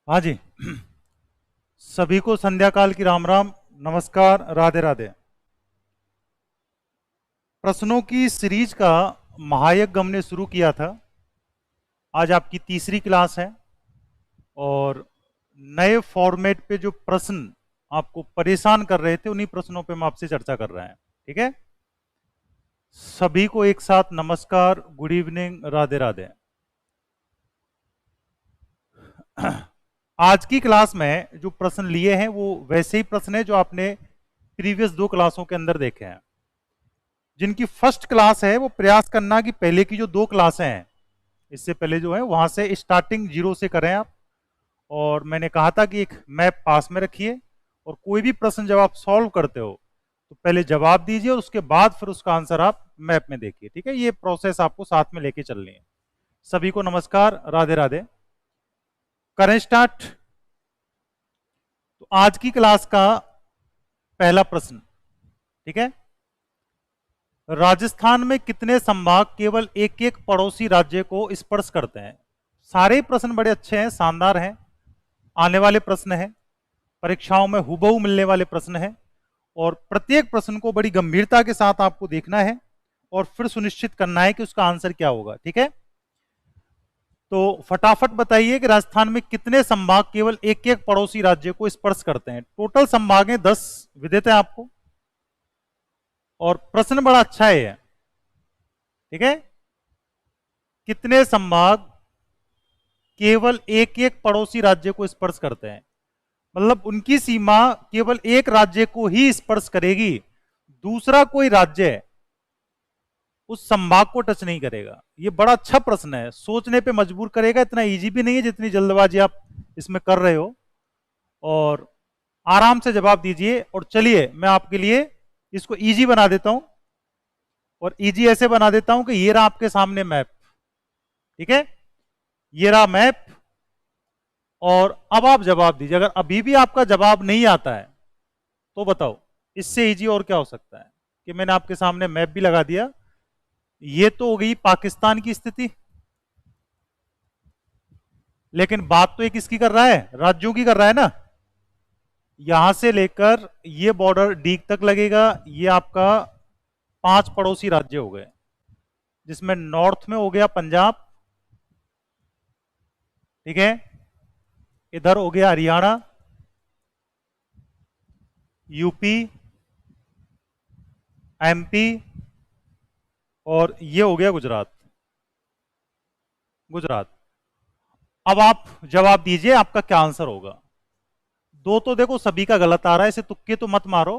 हाँ जी। सभी को संध्या काल की राम राम, नमस्कार, राधे राधे। प्रश्नों की सीरीज का महायज्ञ हमने शुरू किया था। आज आपकी तीसरी क्लास है और नए फॉर्मेट पे जो प्रश्न आपको परेशान कर रहे थे उन्हीं प्रश्नों पे हम आपसे चर्चा कर रहे हैं। ठीक है, सभी को एक साथ नमस्कार, गुड इवनिंग, राधे राधे। आज की क्लास में जो प्रश्न लिए हैं वो वैसे ही प्रश्न है जो आपने प्रीवियस दो क्लासों के अंदर देखे हैं। जिनकी फर्स्ट क्लास है वो प्रयास करना कि पहले की जो दो क्लासें हैं इससे पहले जो है वहां से स्टार्टिंग जीरो से करें आप। और मैंने कहा था कि एक मैप पास में रखिए और कोई भी प्रश्न जब आप सॉल्व करते हो तो पहले जवाब दीजिए और उसके बाद फिर उसका आंसर आप मैप में देखिए। ठीक है, ये प्रोसेस आपको साथ में लेके चलनी है। सभी को नमस्कार, राधे राधे। करें स्टार्ट। तो आज की क्लास का पहला प्रश्न, ठीक है, राजस्थान में कितने संभाग केवल एक एक पड़ोसी राज्य को स्पर्श करते हैं? सारे ही प्रश्न बड़े अच्छे हैं, शानदार हैं, आने वाले प्रश्न हैं, परीक्षाओं में हुबहू मिलने वाले प्रश्न हैं और प्रत्येक प्रश्न को बड़ी गंभीरता के साथ आपको देखना है और फिर सुनिश्चित करना है कि उसका आंसर क्या होगा। ठीक है, तो फटाफट बताइए कि राजस्थान में कितने संभाग केवल एक एक पड़ोसी राज्य को स्पर्श करते हैं? टोटल संभाग 10 विदित है आपको और प्रश्न बड़ा अच्छा है ये। ठीक है, कितने संभाग केवल एक एक पड़ोसी राज्य को स्पर्श करते हैं, मतलब उनकी सीमा केवल एक राज्य को ही स्पर्श करेगी, दूसरा कोई राज्य उस संभाग को टच नहीं करेगा। ये बड़ा अच्छा प्रश्न है, सोचने पे मजबूर करेगा। इतना इजी भी नहीं है जितनी जल्दबाजी आप इसमें कर रहे हो, और आराम से जवाब दीजिए। और चलिए मैं आपके लिए इसको इजी बना देता हूं, और इजी ऐसे बना देता हूं कि ये रहा आपके सामने मैप। ठीक है, ये रहा मैप, और अब आप जवाब दीजिए। अगर अभी भी आपका जवाब नहीं आता है तो बताओ इससे इजी और क्या हो सकता है कि मैंने आपके सामने मैप भी लगा दिया। ये तो हो गई पाकिस्तान की स्थिति, लेकिन बात तो एक किसकी कर रहा है? राज्यों की कर रहा है ना। यहां से लेकर ये बॉर्डर डी तक लगेगा। ये आपका 5 पड़ोसी राज्य हो गए, जिसमें नॉर्थ में हो गया पंजाब, ठीक है, इधर हो गया हरियाणा, यूपी, एमपी, और ये हो गया गुजरात। गुजरात। अब आप जवाब दीजिए आपका क्या आंसर होगा। दो तो देखो सभी का गलत आ रहा है, इसे तुक्के तो मत मारो,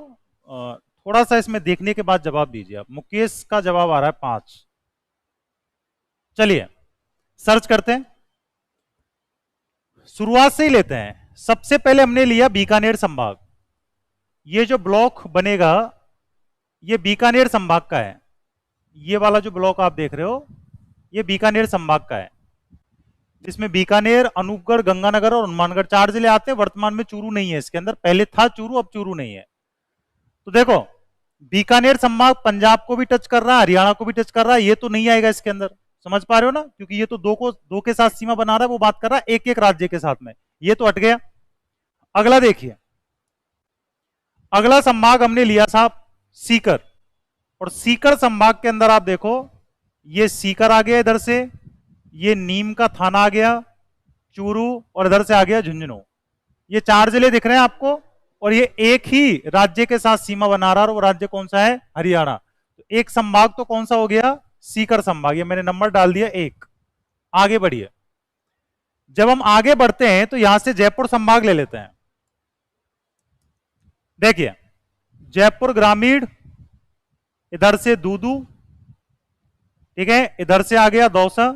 थोड़ा सा इसमें देखने के बाद जवाब दीजिए आप। मुकेश का जवाब आ रहा है 5। चलिए सर्च करते हैं, शुरुआत से ही लेते हैं। सबसे पहले हमने लिया बीकानेर संभाग। ये जो ब्लॉक बनेगा ये बीकानेर संभाग का है। ये वाला जो ब्लॉक आप देख रहे हो ये बीकानेर संभाग का है, जिसमें बीकानेर, अनूपगढ़, गंगानगर और हनुमानगढ़ 4 जिले आते हैं। वर्तमान में चूरू नहीं है इसके अंदर, पहले था चूरू, अब चूरू नहीं है। तो देखो बीकानेर संभाग पंजाब को भी टच कर रहा है, हरियाणा को भी टच कर रहा है, ये तो नहीं आएगा इसके अंदर। समझ पा रहे हो ना, क्योंकि ये तो दो के साथ सीमा बना रहा है, वो बात कर रहा है एक एक राज्य के साथ में, ये तो हट गया। अगला देखिए, अगला संभाग हमने लिया साहब सीकर, और सीकर संभाग के अंदर आप देखो ये सीकर आ गया इधर से, ये नीम का थाना आ गया, चूरू, और इधर से आ गया झुंझुनू। ये 4 जिले दिख रहे हैं आपको, और ये एक ही राज्य के साथ सीमा बना रहा है, और वो राज्य कौन सा है? हरियाणा। तो एक संभाग तो कौन सा हो गया? सीकर संभाग। ये मैंने नंबर डाल दिया 1। आगे बढ़िए, जब हम आगे बढ़ते हैं तो यहां से जयपुर संभाग ले लेते हैं। देखिए जयपुर ग्रामीण, इधर से दूदू, ठीक है, इधर से आ गया दौसा,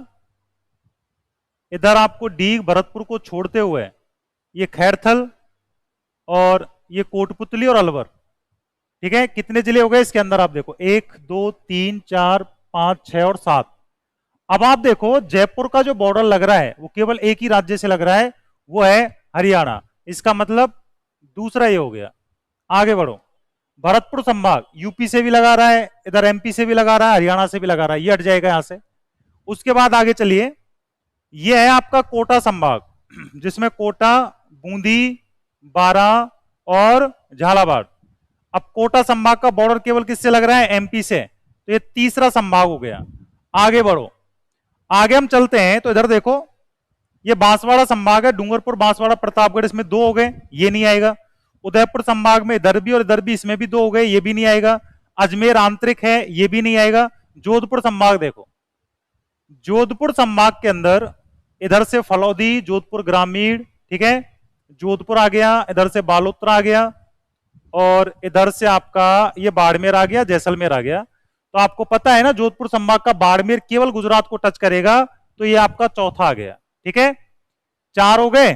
इधर आपको डीग भरतपुर को छोड़ते हुए ये खैरथल, और ये कोटपुतली और अलवर। ठीक है, कितने जिले हो गए इसके अंदर? आप देखो 1 2 3 4 5 6 और 7। अब आप देखो जयपुर का जो बॉर्डर लग रहा है वो केवल एक ही राज्य से लग रहा है, वो है हरियाणा। इसका मतलब दूसरा ये हो गया। आगे बढ़ो, भरतपुर संभाग यूपी से भी लगा रहा है, इधर एमपी से भी लगा रहा है, हरियाणा से भी लगा रहा है, ये हट जाएगा यहां से। उसके बाद आगे चलिए, ये है आपका कोटा संभाग। जिसमें कोटा, बूंदी, बारा और झालावाड़। अब कोटा संभाग का बॉर्डर केवल किससे लग रहा है? एमपी से, तो ये तीसरा संभाग हो गया। आगे बढ़ो, आगे हम चलते हैं तो इधर देखो, ये बांसवाड़ा संभाग है, डूंगरपुर, बांसवाड़ा, प्रतापगढ़, इसमें दो हो गए, ये नहीं आएगा। उदयपुर संभाग में इधर भी और इधर भी, इसमें भी दो हो गए, ये भी नहीं आएगा। अजमेर आंतरिक है, ये भी नहीं आएगा। जोधपुर संभाग देखो, जोधपुर संभाग के अंदर इधर से फलौदी, जोधपुर ग्रामीण, ठीक है, जोधपुर आ गया, इधर से बालोतरा आ गया, और इधर से आपका ये बाड़मेर आ गया, जैसलमेर आ गया। तो आपको पता है ना, जोधपुर संभाग का बाड़मेर केवल गुजरात को टच करेगा, तो ये आपका चौथा आ गया। ठीक है, 4 हो गए।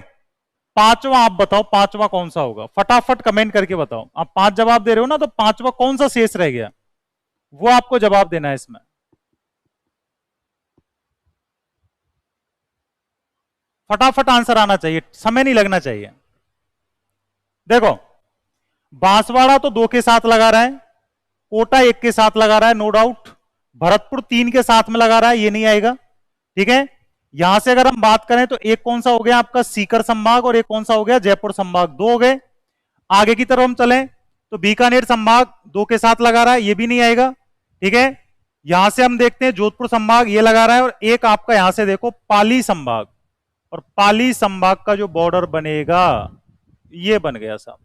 पांचवा आप बताओ, पांचवा कौन सा होगा? फटाफट कमेंट करके बताओ। आप 5 जवाब दे रहे हो ना, तो पांचवा कौन सा शेष रह गया, वो आपको जवाब देना है इसमें। फटाफट आंसर आना चाहिए, समय नहीं लगना चाहिए। देखो, बांसवाड़ा तो 2 के साथ लगा रहा है, कोटा 1 के साथ लगा रहा है, नो डाउट। भरतपुर 3 के साथ में लगा रहा है, ये नहीं आएगा। ठीक है, यहां से अगर हम बात करें तो एक कौन सा हो गया आपका? सीकर संभाग, और एक कौन सा हो गया? जयपुर संभाग। 2 हो गए। आगे की तरफ हम चलें तो बीकानेर संभाग 2 के साथ लगा रहा है, ये भी नहीं आएगा। ठीक है, यहां से हम देखते हैं जोधपुर संभाग ये लगा रहा है, और एक आपका यहां से देखो पाली संभाग, और पाली संभाग का जो बॉर्डर बनेगा ये बन गया साहब,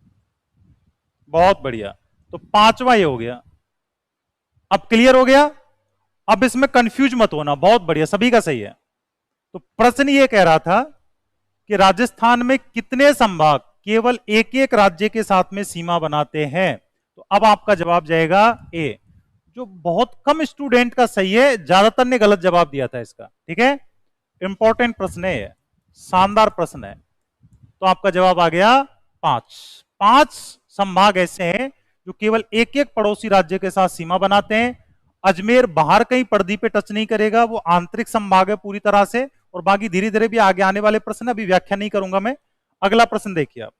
बहुत बढ़िया। तो पांचवा ये हो गया। अब क्लियर हो गया? अब इसमें कंफ्यूज मत होना, बहुत बढ़िया, सभी का सही है। तो प्रश्न ये कह रहा था कि राजस्थान में कितने संभाग केवल एक एक राज्य के साथ में सीमा बनाते हैं? तो अब आपका जवाब जाएगा ए, जो बहुत कम स्टूडेंट का सही है, ज्यादातर ने गलत जवाब दिया था इसका। ठीक है, इंपॉर्टेंट प्रश्न है, शानदार प्रश्न है। तो आपका जवाब आ गया 5। 5 संभाग ऐसे हैं जो केवल एक एक पड़ोसी राज्य के साथ सीमा बनाते हैं। अजमेर बाहर कहीं पर्दी पे टच नहीं करेगा, वो आंतरिक संभाग है पूरी तरह से। और बाकी धीरे धीरे भी आगे आने वाले प्रश्न, अभी व्याख्या नहीं करूंगा मैं। अगला प्रश्न देखिए आप।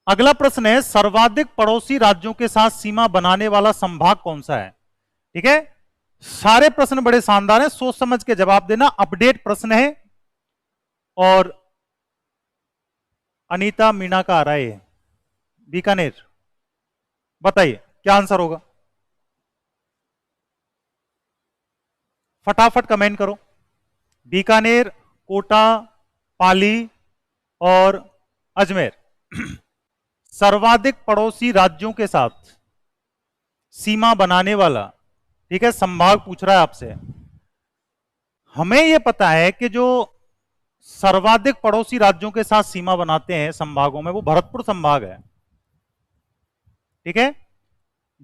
अगला प्रश्न है, सर्वाधिक पड़ोसी राज्यों के साथ सीमा बनाने वाला संभाग कौन सा है? ठीक है, सारे प्रश्न बड़े शानदार हैं, सोच समझ के जवाब देना। अपडेट प्रश्न है, और अनीता मीणा का आ रहा है बीकानेर। बताइए क्या आंसर होगा, फटाफट कमेंट करो। बीकानेर, कोटा, पाली और अजमेर सर्वाधिक पड़ोसी राज्यों के साथ सीमा बनाने वाला, ठीक है, संभाग पूछ रहा है आपसे। हमें यह पता है कि जो सर्वाधिक पड़ोसी राज्यों के साथ सीमा बनाते हैं संभागों में, वो भरतपुर संभाग है। ठीक है,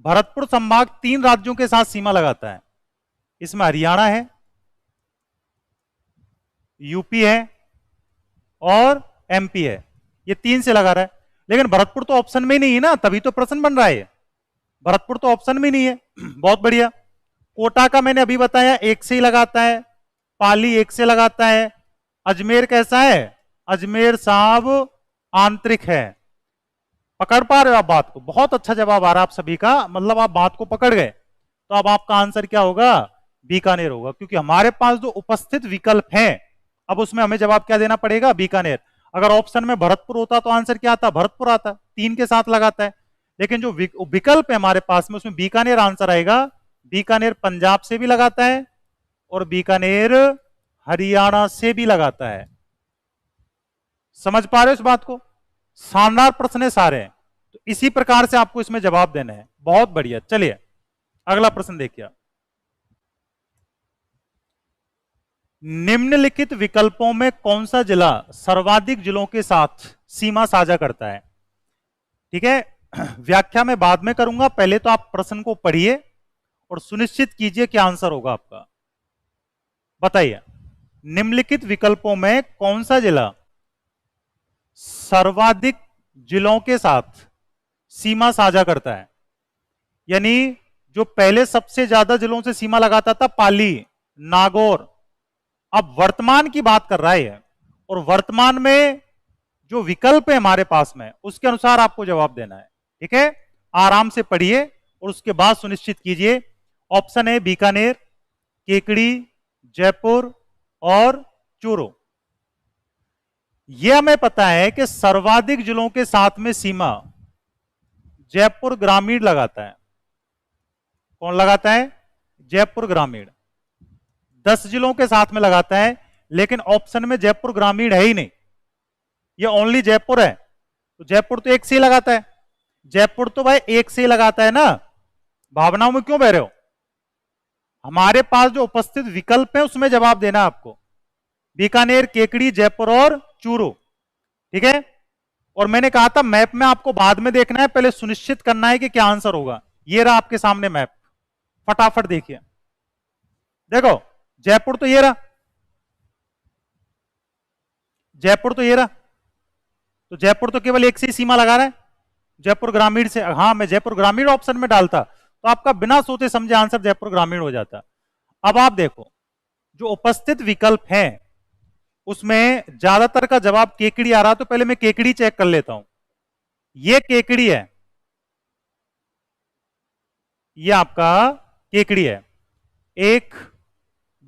भरतपुर संभाग 3 राज्यों के साथ सीमा लगाता है। इसमें हरियाणा है, यूपी है और एमपी है, ये 3 से लगा रहा है। लेकिन भरतपुर तो ऑप्शन में नहीं है ना, तभी तो प्रश्न बन रहा है। भरतपुर तो ऑप्शन में नहीं है। बहुत बढ़िया। कोटा का मैंने अभी बताया 1 से ही लगाता है, पाली 1 से लगाता है। अजमेर कैसा है? अजमेर साहब आंतरिक है। पकड़ पा रहे हो आप बात को? बहुत अच्छा जवाब आ रहा है आप सभी का, मतलब आप बात को पकड़ गए। तो अब आपका आंसर क्या होगा? बीकानेर होगा, क्योंकि हमारे पास जो उपस्थित विकल्प हैं, अब उसमें हमें जवाब क्या देना पड़ेगा? बीकानेर। अगर ऑप्शन में भरतपुर होता तो आंसर क्या आता? भरतपुर आता। 3 के साथ लगाता है। लेकिन जो विकल्प है हमारे पास में, उसमें बीकानेर आंसर आएगा। बीकानेर पंजाब से भी लगाता है और बीकानेर हरियाणा से भी लगाता है। समझ पा रहे हो इस बात को? शानदार प्रश्न है सारे, तो इसी प्रकार से आपको इसमें जवाब देना है। बहुत बढ़िया। चलिए अगला प्रश्न देखिए। निम्नलिखित विकल्पों में कौन सा जिला सर्वाधिक जिलों के साथ सीमा साझा करता है? ठीक है, व्याख्या में बाद में करूंगा, पहले तो आप प्रश्न को पढ़िए और सुनिश्चित कीजिए क्या आंसर होगा आपका। बताइए, निम्नलिखित विकल्पों में कौन सा जिला सर्वाधिक जिलों के साथ सीमा साझा करता है? यानी जो पहले सबसे ज्यादा जिलों से सीमा लगाता था, पाली, नागौर, अब वर्तमान की बात कर रहा है, और वर्तमान में जो विकल्प है हमारे पास में, उसके अनुसार आपको जवाब देना है। ठीक है, आराम से पढ़िए और उसके बाद सुनिश्चित कीजिए। ऑप्शन है बीकानेर, केकड़ी, जयपुर और चूरू। यह हमें पता है कि सर्वाधिक जिलों के साथ में सीमा जयपुर ग्रामीण लगाता है। कौन लगाता है? जयपुर ग्रामीण 10 जिलों के साथ में लगाता है, लेकिन ऑप्शन में जयपुर ग्रामीण है ही नहीं, ये ओनली जयपुर है। तो जयपुर तो एक से ही लगाता है, जयपुर तो भाई एक से ही लगाता है ना, भावनाओं में क्यों बह रहे हो? हमारे पास जो उपस्थित विकल्प है उसमें जवाब देना आपको, बीकानेर, केकड़ी, जयपुर और चूरू, ठीक है। और मैंने कहा था मैप में आपको बाद में देखना है, पहले सुनिश्चित करना है कि क्या आंसर होगा। ये रहा आपके सामने मैप, फटाफट देखिए। देखो जयपुर तो ये रहा, जयपुर तो ये रहा, तो जयपुर तो केवल एक से ही सीमा लगा रहा है, जयपुर ग्रामीण से। हाँ, मैं जयपुर ग्रामीण ऑप्शन में डालता तो आपका बिना सोचे समझे आंसर जयपुर ग्रामीण हो जाता। अब आप देखो जो उपस्थित विकल्प है उसमें ज्यादातर का जवाब केकड़ी आ रहा, तो पहले मैं केकड़ी चेक कर लेता हूं। ये केकड़ी है, ये आपका केकड़ी है। 1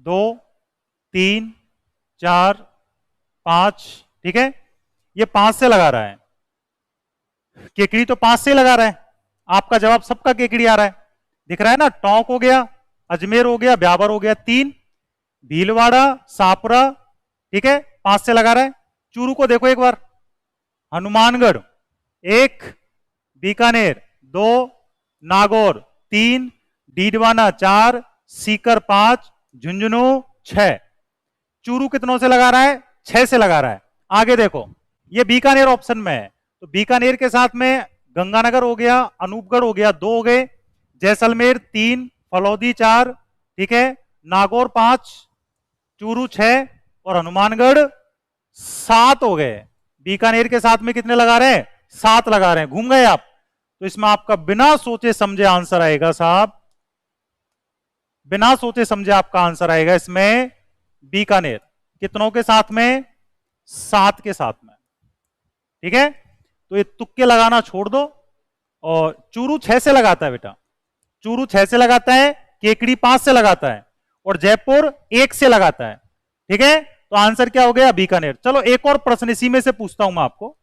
2 3 4 5, ठीक है, ये 5 से लगा रहा है, केकड़ी तो 5 से लगा रहा है। आपका जवाब सबका केकड़ी आ रहा है, दिख रहा है ना। टोंक हो गया, अजमेर हो गया, ब्यावर हो गया 3, भीलवाड़ा, सापुरा, ठीक है 5 से लगा रहा है। चूरू को देखो एक बार, हनुमानगढ़ 1, बीकानेर 2, नागौर 3, डीडवाना 4, सीकर 5, झुंझुनू 6। चूरू कितनों से लगा रहा है? 6 से लगा रहा है। आगे देखो, ये बीकानेर ऑप्शन में है, तो बीकानेर के साथ में गंगानगर हो गया, अनूपगढ़ हो गया, 2 हो गए, जैसलमेर 3, फलौदी 4, ठीक है, नागौर 5, चूरू 6 और हनुमानगढ़ 7 हो गए। बीकानेर के साथ में कितने लगा रहे हैं? 7 लगा रहे हैं। घूम गए आप, तो इसमें आपका बिना सोचे समझे आंसर आएगा साहब, बिना सोचे समझे आपका आंसर आएगा इसमें बीकानेर। कितनों के साथ में? 7 के साथ में, ठीक है। तो ये तुक्के लगाना छोड़ दो। और चूरू 6 से लगाता है बेटा, चूरू 6 से लगाता है, केकड़ी 5 से लगाता है और जयपुर 1 से लगाता है, ठीक है। तो आंसर क्या हो गया? बीकानेर। चलो एक और प्रश्न इसी में से पूछता हूं मैं आपको।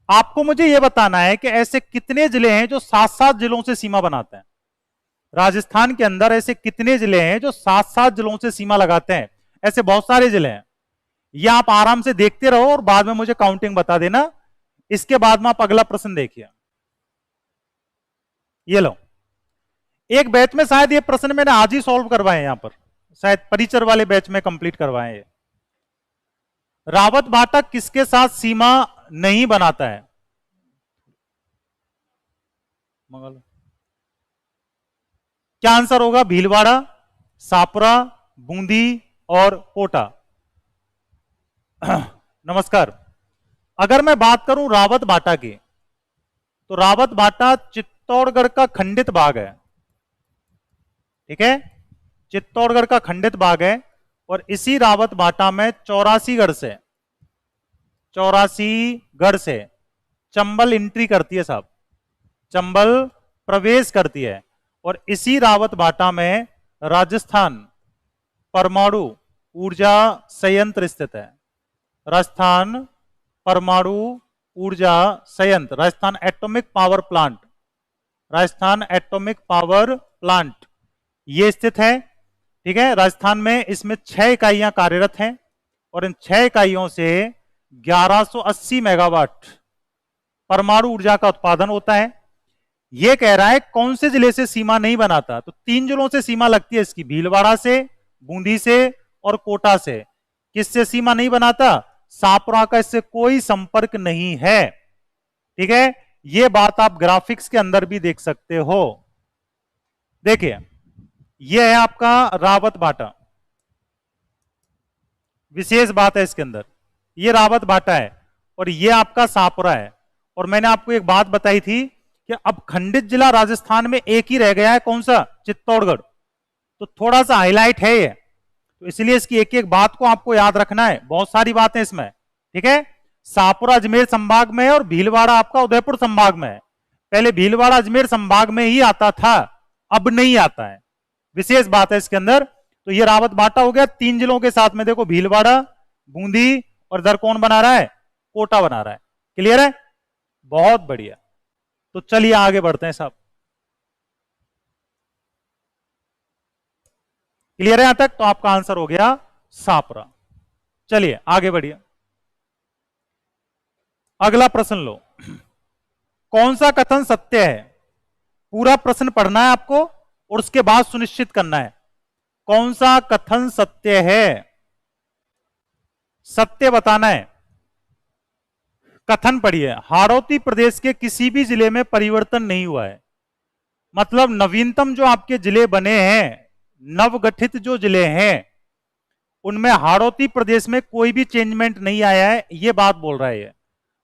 आपको मुझे यह बताना है कि ऐसे कितने जिले हैं जो 7-7 जिलों से सीमा बनाते हैं। राजस्थान के अंदर ऐसे कितने जिले हैं जो 7-7 जिलों से सीमा लगाते हैं? ऐसे बहुत सारे जिले हैं, ये आप आराम से देखते रहो और बाद में मुझे काउंटिंग बता देना। इसके बाद में आप अगला प्रश्न देखिए, ये लो। एक बैच में शायद ये प्रश्न मैंने आज ही सॉल्व करवाए, यहां पर शायद परिचर वाले बैच में कंप्लीट करवाए हैं। रावत भाटा किसके साथ सीमा नहीं बनाता है? मंगल, क्या आंसर होगा? भीलवाड़ा, सापुरा, बूंदी और कोटा। नमस्कार। अगर मैं बात करूं रावत भाटा की, तो रावत भाटा चित्तौड़गढ़ का खंडित भाग है, ठीक है, चित्तौड़गढ़ का खंडित भाग है। और इसी रावत भाटा में 84 गढ़ से चंबल एंट्री करती है साहब, चंबल प्रवेश करती है। और इसी रावत भाटा में राजस्थान परमाणु ऊर्जा संयंत्र स्थित है, राजस्थान परमाणु ऊर्जा संयंत्र, Rajasthan atomic power plant, Rajasthan atomic power plant ये स्थित है, ठीक है, राजस्थान में। इसमें 6 इकाइयां कार्यरत हैं और इन 6 इकाइयों से 1180 मेगावाट परमाणु ऊर्जा का उत्पादन होता है। यह कह रहा है कौन से जिले से सीमा नहीं बनाता, तो 3 जिलों से सीमा लगती है इसकी, भीलवाड़ा से, बूंदी से और कोटा से। किससे सीमा नहीं बनाता? सापुरा का इससे कोई संपर्क नहीं है, ठीक है। यह बात आप ग्राफिक्स के अंदर भी देख सकते हो। देखिए यह है आपका रावत भाटा, विशेष बात है इसके अंदर, यह रावत भाटा है और यह आपका सापुरा है। और मैंने आपको एक बात बताई थी कि अब खंडित जिला राजस्थान में एक ही रह गया है, कौन सा? चित्तौड़गढ़। तो थोड़ा सा हाईलाइट है ये, तो इसलिए इसकी एक एक बात को आपको याद रखना है, बहुत सारी बातें इसमें, ठीक है। सापुरा अजमेर संभाग में है और भीलवाड़ा आपका उदयपुर संभाग में है। पहले भीलवाड़ा अजमेर संभाग में ही आता था, अब नहीं आता है, विशेष बात है इसके अंदर। तो ये रावत भाटा हो गया 3 जिलों के साथ में, देखो भीलवाड़ा, बूंदी, और इधर कौन बना रहा है, कोटा बना रहा है। क्लियर है, बहुत बढ़िया। तो चलिए आगे बढ़ते हैं साहब। क्लियर है यहां तक, तो आपका आंसर हो गया सापरा। चलिए आगे बढ़िए, अगला प्रश्न लो। कौन सा कथन सत्य है, पूरा प्रश्न पढ़ना है आपको और उसके बाद सुनिश्चित करना है कौन सा कथन सत्य है, सत्य बताना है। कथन पढ़िए, हाड़ौती प्रदेश के किसी भी जिले में परिवर्तन नहीं हुआ है। मतलब नवीनतम जो आपके जिले बने हैं, नवगठित जो जिले हैं, उनमें हाड़ौती प्रदेश में कोई भी चेंजमेंट नहीं आया है, ये बात बोल रहा है ये।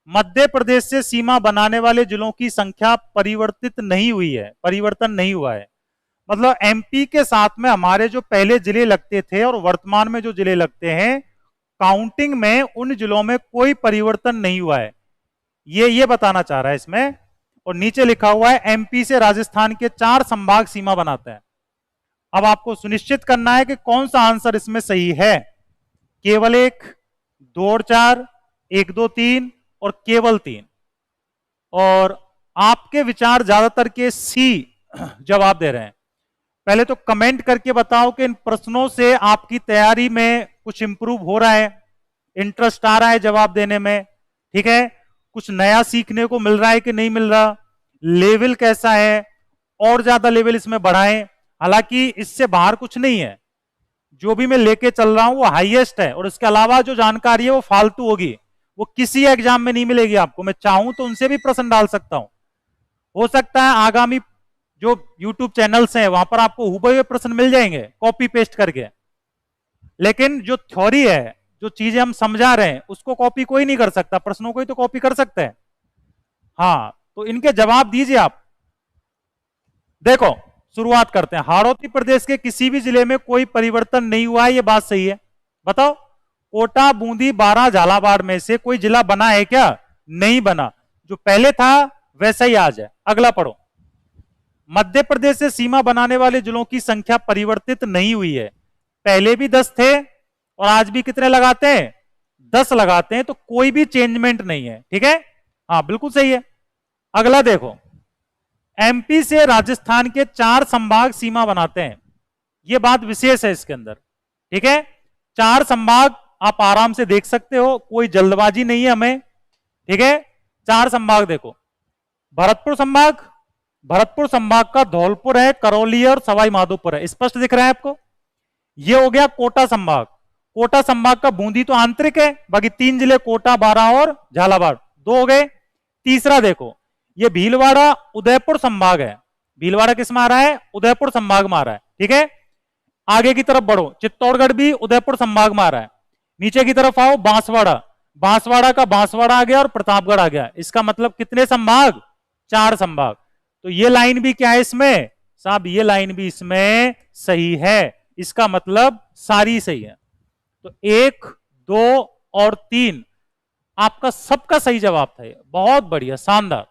मध्य प्रदेश से सीमा बनाने वाले जिलों की संख्या परिवर्तित नहीं हुई है, परिवर्तन नहीं हुआ है। मतलब एमपी के साथ में हमारे जो पहले जिले लगते थे और वर्तमान में जो जिले लगते हैं, काउंटिंग में उन जिलों में कोई परिवर्तन नहीं हुआ है, ये बताना चाह रहा है इसमें। और नीचे लिखा हुआ है एमपी से राजस्थान के 4 संभाग सीमा बनाते हैं। अब आपको सुनिश्चित करना है कि कौन सा आंसर इसमें सही है। केवल 1, 2 और 4, 1, 2, 3 और केवल 3। और आपके विचार ज्यादातर के सी जवाब दे रहे हैं। पहले तो कमेंट करके बताओ कि इन प्रश्नों से आपकी तैयारी में कुछ इंप्रूव हो रहा है, इंटरेस्ट आ रहा है जवाब देने में, ठीक है, कुछ नया सीखने को मिल रहा है कि नहीं मिल रहा, लेवल कैसा है, और ज्यादा लेवल इसमें बढ़ाएं। हालांकि इससे बाहर कुछ नहीं है, जो भी मैं लेके चल रहा हूं वो हाईएस्ट है, और इसके अलावा जो जानकारी है वो फालतू होगी, वो किसी एग्जाम में नहीं मिलेगी आपको। मैं चाहूं तो उनसे भी प्रश्न डाल सकता हूं, हो सकता है आगामी जो YouTube चैनल्स हैं वहां पर आपको हुबहू प्रश्न मिल जाएंगे कॉपी पेस्ट करके, लेकिन जो थ्योरी है, जो चीजें हम समझा रहे हैं, उसको कॉपी कोई नहीं कर सकता, प्रश्नों को ही तो कॉपी कर सकते हैं। हाँ, तो इनके जवाब दीजिए आप। देखो शुरुआत करते हैं, हाड़ौती प्रदेश के किसी भी जिले में कोई परिवर्तन नहीं हुआ है, ये बात सही है। बताओ, कोटा, बूंदी, बारां, झालावाड़ में से कोई जिला बना है क्या? नहीं बना, जो पहले था वैसा ही आज है। अगला पढ़ो, मध्य प्रदेश से सीमा बनाने वाले जिलों की संख्या परिवर्तित नहीं हुई है। पहले भी 10 थे और आज भी कितने लगाते हैं? 10 लगाते हैं, तो कोई भी चेंजमेंट नहीं है, ठीक है, हाँ बिल्कुल सही है। अगला देखो, एमपी से राजस्थान के 4 संभाग सीमा बनाते हैं, यह बात विशेष है इसके अंदर, ठीक है। 4 संभाग आप आराम से देख सकते हो, कोई जल्दबाजी नहीं है हमें, ठीक है। 4 संभाग देखो, भरतपुर संभाग, भरतपुर संभाग का धौलपुर है, करौली और सवाई माधोपुर है, स्पष्ट दिख रहा है आपको। यह हो गया कोटा संभाग, कोटा संभाग का बूंदी तो आंतरिक है, बाकी 3 जिले कोटा, बारां और झालावाड़ 2 हो गए। तीसरा देखो, ये भीलवाड़ा उदयपुर संभाग है, भीलवाड़ा किस में आ रहा है? उदयपुर संभाग में आ रहा है, ठीक है। आगे की तरफ बढ़ो, चित्तौड़गढ़ भी उदयपुर संभाग में आ रहा है। नीचे की तरफ आओ, बांसवाड़ा, बांसवाड़ा का बांसवाड़ा आ गया और प्रतापगढ़ आ गया। इसका मतलब कितने संभाग? 4 संभाग। तो ये लाइन भी क्या है इसमें साहब? ये लाइन भी इसमें सही है, इसका मतलब सारी सही है। तो 1, 2 और 3 आपका सबका सही जवाब था। बहुत बढ़िया, शानदार,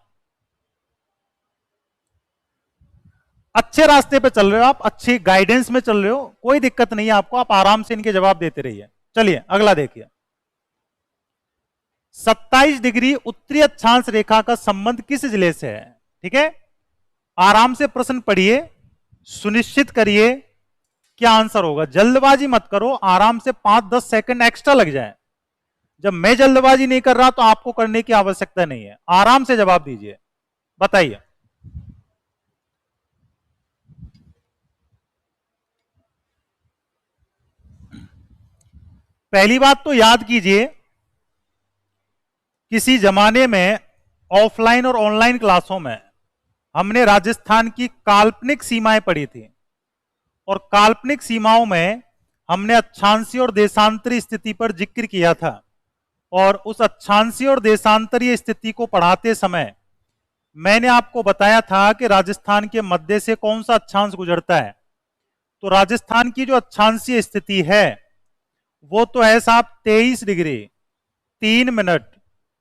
अच्छे रास्ते पे चल रहे हो आप, अच्छी गाइडेंस में चल रहे हो, कोई दिक्कत नहीं है आपको, आप आराम से इनके जवाब देते रहिए। चलिए अगला देखिए, 27 डिग्री उत्तरी अक्षांश रेखा का संबंध किस जिले से है? ठीक है, आराम से प्रश्न पढ़िए, सुनिश्चित करिए क्या आंसर होगा, जल्दबाजी मत करो, आराम से 5-10 सेकंड एक्स्ट्रा लग जाए। जब मैं जल्दबाजी नहीं कर रहा तो आपको करने की आवश्यकता नहीं है, आराम से जवाब दीजिए, बताइए। पहली बात तो याद कीजिए, किसी जमाने में ऑफलाइन और ऑनलाइन क्लासों में हमने राजस्थान की काल्पनिक सीमाएं पढ़ी थी, और काल्पनिक सीमाओं में हमने अक्षांशीय और देशांतरीय स्थिति पर जिक्र किया था। और उस अक्षांशीय और देशांतरीय स्थिति को पढ़ाते समय मैंने आपको बताया था कि राजस्थान के मध्य से कौन सा अक्षांश गुजरता है। तो राजस्थान की जो अक्षांशीय स्थिति है वो तो है साहब 23 डिग्री 3 मिनट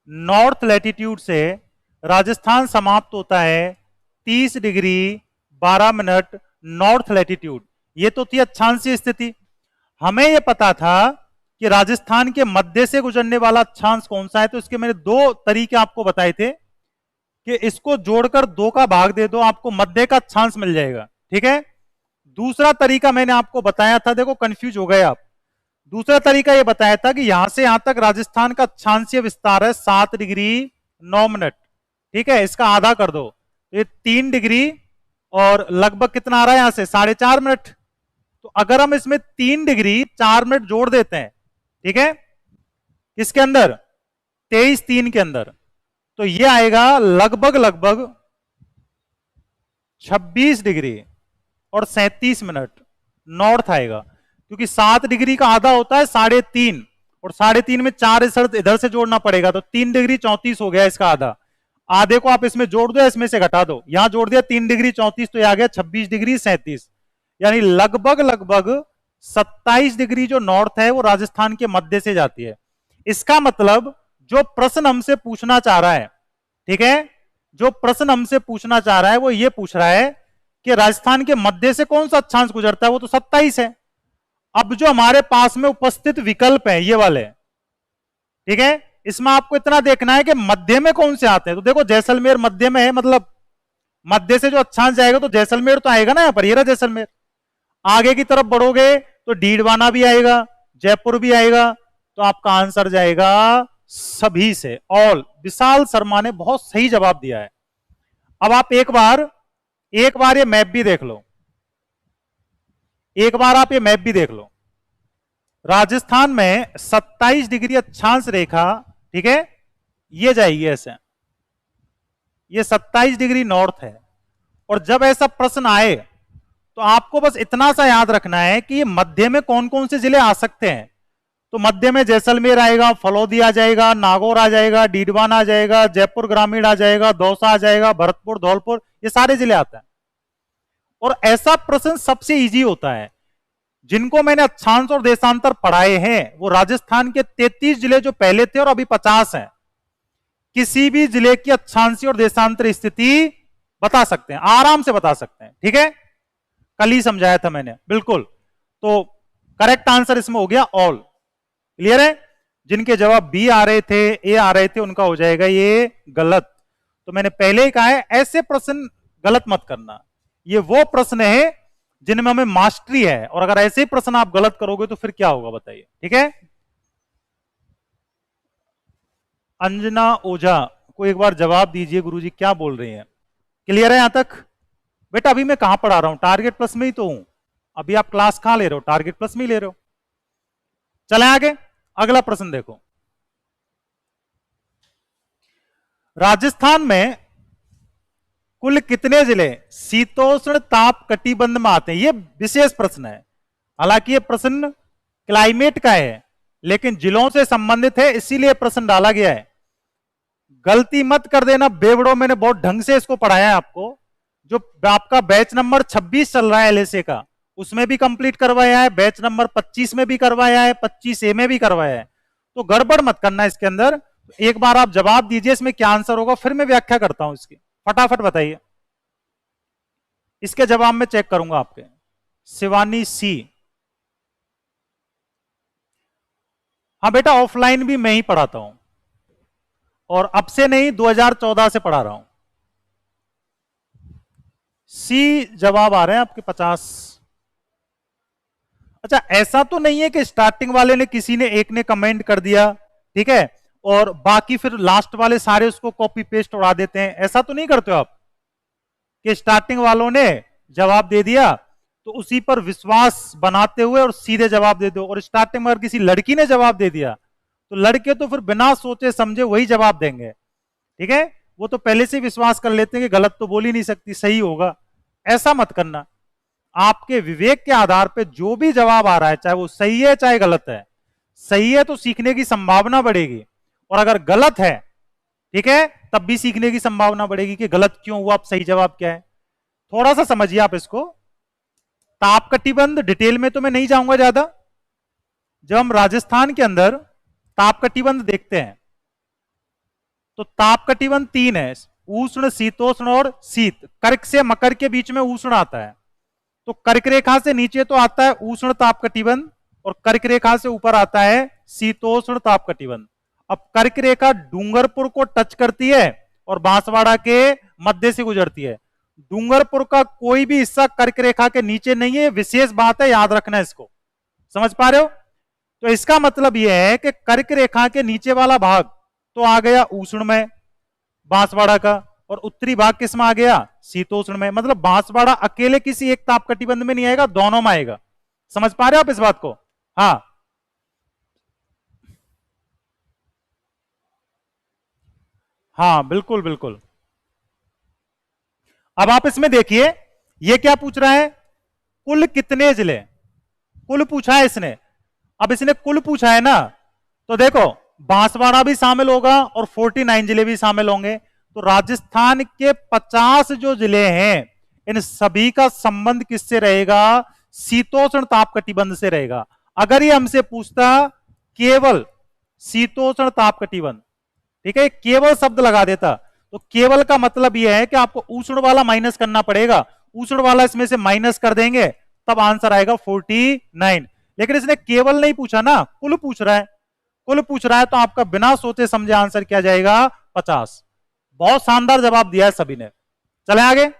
नॉर्थ लैटिट्यूड से राजस्थान समाप्त होता है 30 डिग्री 12 मिनट नॉर्थ लैटिट्यूड। ये तो थी अक्षांशीय स्थिति। हमें यह पता था कि राजस्थान के मध्य से गुजरने वाला अक्षांश कौन सा है, तो इसके मैंने दो तरीके आपको बताए थे कि इसको जोड़कर 2 का भाग दे दो, आपको मध्य का अक्षांश मिल जाएगा। ठीक है। दूसरा तरीका मैंने आपको बताया था, देखो कंफ्यूज हो गए आप। दूसरा तरीका यह बताया था कि यहां से यहां तक राजस्थान का अक्षांशीय विस्तार है 7 डिग्री 9 मिनट। ठीक है, इसका आधा कर दो, ये 3 डिग्री और लगभग कितना आ रहा है यहां से 4.5 मिनट। तो अगर हम इसमें 3 डिग्री 4 मिनट जोड़ देते हैं, ठीक है, किसके अंदर 23-3 के अंदर, तो ये आएगा लगभग 26 डिग्री और 37 मिनट नॉर्थ आएगा, क्योंकि 7 डिग्री का आधा होता है 3.5 और 3.5 में 4 इधर से जोड़ना पड़ेगा, तो 3 डिग्री 34 हो गया इसका आधा। आधे को आप इसमें जोड़ दो, इसमें से घटा दो, यहां जोड़ दिया 3 डिग्री 34, तो ये आ गया 26 डिग्री 37, यानी लगभग 27 डिग्री जो नॉर्थ है वो राजस्थान के मध्य से जाती है। इसका मतलब जो प्रश्न हमसे पूछना चाह रहा है, ठीक है, जो प्रश्न हमसे पूछना चाह रहा है वो ये पूछ रहा है कि राजस्थान के मध्य से कौन सा अक्षांश गुजरता है, वो तो 27 है। अब जो हमारे पास में उपस्थित विकल्प है ये वाले, ठीक है, इसमें आपको इतना देखना है कि मध्य में कौन से आते हैं। तो देखो जैसलमेर मध्य में है, मतलब मध्य से जो अक्षांश जाएगा तो जैसलमेर तो आएगा ना यहां पर, ये रहा जैसलमेर। आगे की तरफ बढ़ोगे तो डीडवाना भी आएगा, जयपुर भी आएगा, तो आपका आंसर जाएगा सभी से, ऑल। विशाल शर्मा ने बहुत सही जवाब दिया है। अब आप एक बार ये मैप भी देख लो, एक बार आप ये मैप भी देख लो। राजस्थान में 27 डिग्री अक्षांश रेखा, ठीक है, ये जाएगी ऐसे, ये 27 डिग्री नॉर्थ है। और जब ऐसा प्रश्न आए तो आपको बस इतना सा याद रखना है कि मध्य में कौन कौन से जिले आ सकते हैं। तो मध्य में जैसलमेर आएगा, फलौदी आ जाएगा, नागौर आ जाएगा, डीडवाना आ जाएगा, जयपुर ग्रामीण आ जाएगा, दौसा आ जाएगा, भरतपुर, धौलपुर, ये सारे जिले आते हैं। और ऐसा प्रश्न सबसे इजी होता है, जिनको मैंने अक्षांश और देशांतर पढ़ाए हैं वो राजस्थान के 33 जिले जो पहले थे और अभी 50 हैं, किसी भी जिले की अक्षांशीय और देशांतर स्थिति बता सकते हैं, आराम से बता सकते हैं। ठीक है, कल ही समझाया था मैंने, बिल्कुल। तो करेक्ट आंसर इसमें हो गया ऑल। क्लियर है? जिनके जवाब बी आ रहे थे, ए आ रहे थे, उनका हो जाएगा ये गलत। तो मैंने पहले ही कहा है ऐसे प्रश्न गलत मत करना, ये वो प्रश्न है जिनमें हमें मास्टरी है, और अगर ऐसे ही प्रश्न आप गलत करोगे तो फिर क्या होगा बताइए। ठीक है, अंजना ओझा को एक बार जवाब दीजिए, गुरुजी क्या बोल रही हैं। क्लियर है यहां तक? बेटा अभी मैं कहां पढ़ा रहा हूं, टारगेट प्लस में ही तो हूं। अभी आप क्लास कहां ले रहे हो, टारगेट प्लस में ही ले रहे हो। चलें आगे, अगला प्रश्न देखो। राजस्थान में कुल कितने जिले शीतोष्ण ताप कटिबंध में आते हैं? ये विशेष प्रश्न है, हालांकि ये प्रश्न क्लाइमेट का है लेकिन जिलों से संबंधित है, इसीलिए प्रश्न डाला गया है। गलती मत कर देना बेवड़ो, मैंने बहुत ढंग से इसको पढ़ाया है आपको। जो आपका बैच नंबर 26 चल रहा है एलएसए का, उसमें भी कंप्लीट करवाया है, बैच नंबर 25 में भी करवाया है, 25A में भी करवाया है, तो गड़बड़ मत करना इसके अंदर। एक बार आप जवाब दीजिए इसमें क्या आंसर होगा, फिर मैं व्याख्या करता हूं इसकी। फटाफट बताइए, इसके जवाब में चेक करूंगा आपके। शिवानी सी, हाँ बेटा ऑफलाइन भी मैं ही पढ़ाता हूं, और अब से नहीं 2014 से पढ़ा रहा हूं। सी जवाब आ रहे हैं आपके 50। अच्छा, ऐसा तो नहीं है कि स्टार्टिंग वाले ने किसी ने एक ने कमेंट कर दिया, ठीक है, और बाकी फिर लास्ट वाले सारे उसको कॉपी पेस्ट उड़ा देते हैं, ऐसा तो नहीं करते हो आप कि स्टार्टिंग वालों ने जवाब दे दिया तो उसी पर विश्वास बनाते हुए और सीधे जवाब दे दो। और स्टार्टिंग में अगर किसी लड़की ने जवाब दे दिया तो लड़के तो फिर बिना सोचे समझे वही जवाब देंगे, ठीक है, वो तो पहले से विश्वास कर लेते हैं कि गलत तो बोल ही नहीं सकती, सही होगा। ऐसा मत करना, आपके विवेक के आधार पर जो भी जवाब आ रहा है, चाहे वो सही है चाहे गलत है, सही है तो सीखने की संभावना बढ़ेगी, और अगर गलत है, ठीक है, तब भी सीखने की संभावना बढ़ेगी कि गलत क्यों हुआ, अब सही जवाब क्या है। थोड़ा सा समझिए आप इसको। ताप कटिबंध डिटेल में तो मैं नहीं जाऊंगा ज्यादा। जब हम राजस्थान के अंदर ताप कटिबंध देखते हैं तो ताप कटिबंध 3 है, उष्ण, शीतोष्ण और शीत। कर्क से मकर के बीच में उष्ण आता है, तो कर्क रेखा से नीचे तो आता है उष्ण ताप कटिबंध, और कर्क रेखा से ऊपर आता है शीतोष्ण ताप कटिबंध। अब कर्क रेखा डूंगरपुर को टच करती है और बांसवाड़ा के मध्य से गुजरती है। डूंगरपुर का कोई भी हिस्सा कर्क रेखा के नीचे नहीं है, विशेष बात है, याद रखना इसको। समझ पा रहे हो? तो इसका मतलब यह है कि कर्क रेखा के नीचे वाला भाग तो आ गया उष्ण में बांसवाड़ा का, और उत्तरी भाग किस में आ गया? शीतोष्ण में। मतलब बांसवाड़ा अकेले किसी एक ताप कटिबंध में नहीं आएगा, दोनों में आएगा। समझ पा रहे हो आप इस बात को? हाँ हाँ, बिल्कुल बिल्कुल। अब आप इसमें देखिए, ये क्या पूछ रहा है? कुल कितने जिले, कुल पूछा है इसने। अब इसने कुल पूछा है ना, तो देखो बांसवाड़ा भी शामिल होगा और 49 जिले भी शामिल होंगे। तो राजस्थान के 50 जो जिले हैं, इन सभी का संबंध किससे रहेगा? शीतोष्ण ताप कटिबंध से रहेगा। अगर ये हमसे पूछता केवल शीतोष्ण ताप कटिबंध, ठीक है, केवल शब्द लगा देता, तो केवल का मतलब यह है कि आपको उष्ण वाला माइनस करना पड़ेगा, उष्ण वाला इसमें से माइनस कर देंगे, तब आंसर आएगा 49। लेकिन इसने केवल नहीं पूछा ना, कुल पूछ रहा है। कुल पूछ रहा है तो आपका बिना सोचे समझे आंसर क्या जाएगा? 50। बहुत शानदार जवाब दिया है सभी ने। चले आगे।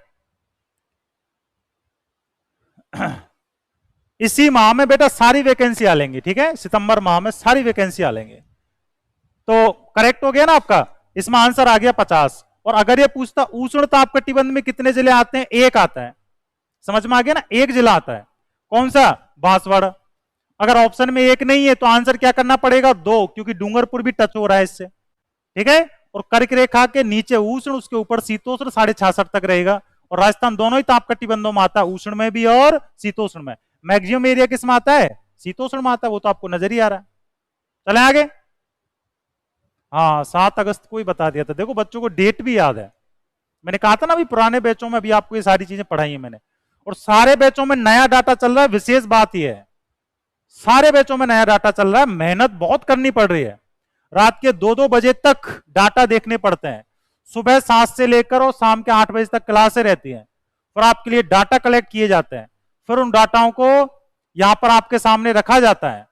इसी माह में बेटा सारी वैकेंसी आ लेंगी, ठीक है, सितंबर माह में सारी वैकेंसी आ लेंगे। तो करेक्ट हो गया ना आपका, इसमें आंसर आ गया 50। और अगर ये पूछता उष्ण ताप कटिबंध में कितने जिले आते हैं? एक आता है। समझ में आ गया ना, एक जिला आता है। कौन सा? बांसवाड़ा। अगर ऑप्शन में एक नहीं है तो आंसर क्या करना पड़ेगा? 2, क्योंकि डूंगरपुर भी टच हो रहा है इससे, ठीक है। और कर्क रेखा के नीचे उष्ण, उसके ऊपर शीतोष्ण 66.5 तक रहेगा। और राजस्थान दोनों ही ताप कटिबंधों में आता है, उष्ण में भी और शीतोष्ण में। मैक्सिमम एरिया किस में आता है? शीतोष्ण में आता है, वो तो आपको नजर ही आ रहा है। चले आगे। हाँ, 7 अगस्त को ही बता दिया था। देखो बच्चों को डेट भी याद है। मैंने कहा था ना, अभी पुराने बैचों में भी आपको ये सारी चीजें पढ़ाई है मैंने, और सारे बैचों में नया डाटा चल रहा है। विशेष बात यह है, सारे बैचों में नया डाटा चल रहा है, मेहनत बहुत करनी पड़ रही है। रात के 2-2 बजे तक डाटा देखने पड़ते हैं। सुबह 7 से लेकर और शाम के 8 बजे तक क्लासें रहती हैं, और आपके लिए डाटा कलेक्ट किए जाते हैं। फिर उन डाटाओं को यहां पर आपके सामने रखा जाता है।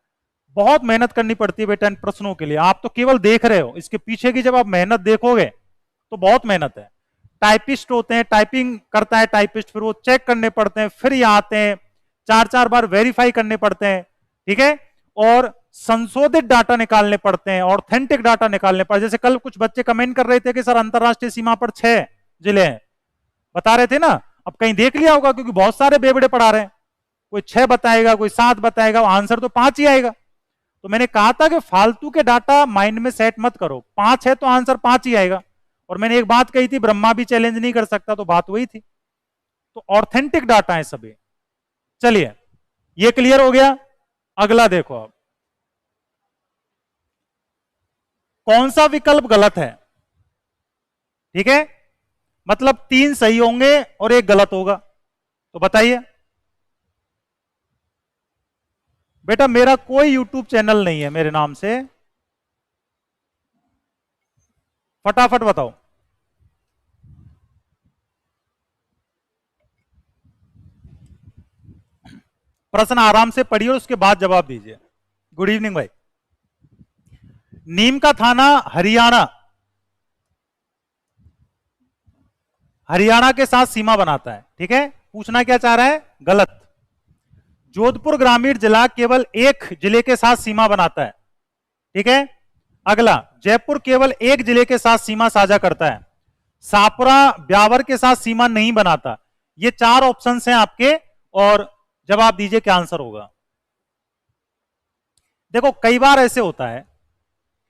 बहुत मेहनत करनी पड़ती है बेटा इन प्रश्नों के लिए। आप तो केवल देख रहे हो, इसके पीछे की जब आप मेहनत देखोगे तो बहुत मेहनत है। टाइपिस्ट होते हैं, टाइपिंग करता है टाइपिस्ट, फिर वो चेक करने पड़ते हैं, फिर यहाँ आते हैं, 4-4 बार वेरीफाई करने पड़ते हैं, ठीक है। और संशोधित डाटा निकालने पड़ते हैं, ऑथेंटिक डाटा निकालने पड़ते। जैसे कल कुछ बच्चे कमेंट कर रहे थे कि सर अंतरराष्ट्रीय सीमा पर 6 जिले हैं, बता रहे थे ना। अब कहीं देख लिया होगा, क्योंकि बहुत सारे बेबड़े पढ़ा रहे हैं, कोई 6 बताएगा, कोई 7 बताएगा, आंसर तो 5 ही आएगा। तो मैंने कहा था कि फालतू के डाटा माइंड में सेट मत करो, 5 है तो आंसर 5 ही आएगा। और मैंने एक बात कही थी, ब्रह्मा भी चैलेंज नहीं कर सकता, तो बात वही थी। तो ऑथेंटिक डाटा है सभी। चलिए, ये क्लियर हो गया। अगला देखो अब, कौन सा विकल्प गलत है? ठीक है, मतलब 3 सही होंगे और 1 गलत होगा। तो बताइए बेटा, मेरा कोई यूट्यूब चैनल नहीं है मेरे नाम से, फटाफट बताओ। प्रश्न आराम से पढ़िए और उसके बाद जवाब दीजिए। गुड इवनिंग भाई। नीम का थाना हरियाणा, हरियाणा के साथ सीमा बनाता है, ठीक है। पूछना क्या चाह रहा है? गलत। जोधपुर ग्रामीण जिला केवल एक जिले के साथ सीमा बनाता है, ठीक है। अगला, जयपुर केवल एक जिले के साथ सीमा साझा करता है। सापुरा ब्यावर के साथ सीमा नहीं बनाता। ये 4 ऑप्शंस हैं आपके, और जवाब दीजिए क्या आंसर होगा। देखो कई बार ऐसे होता है,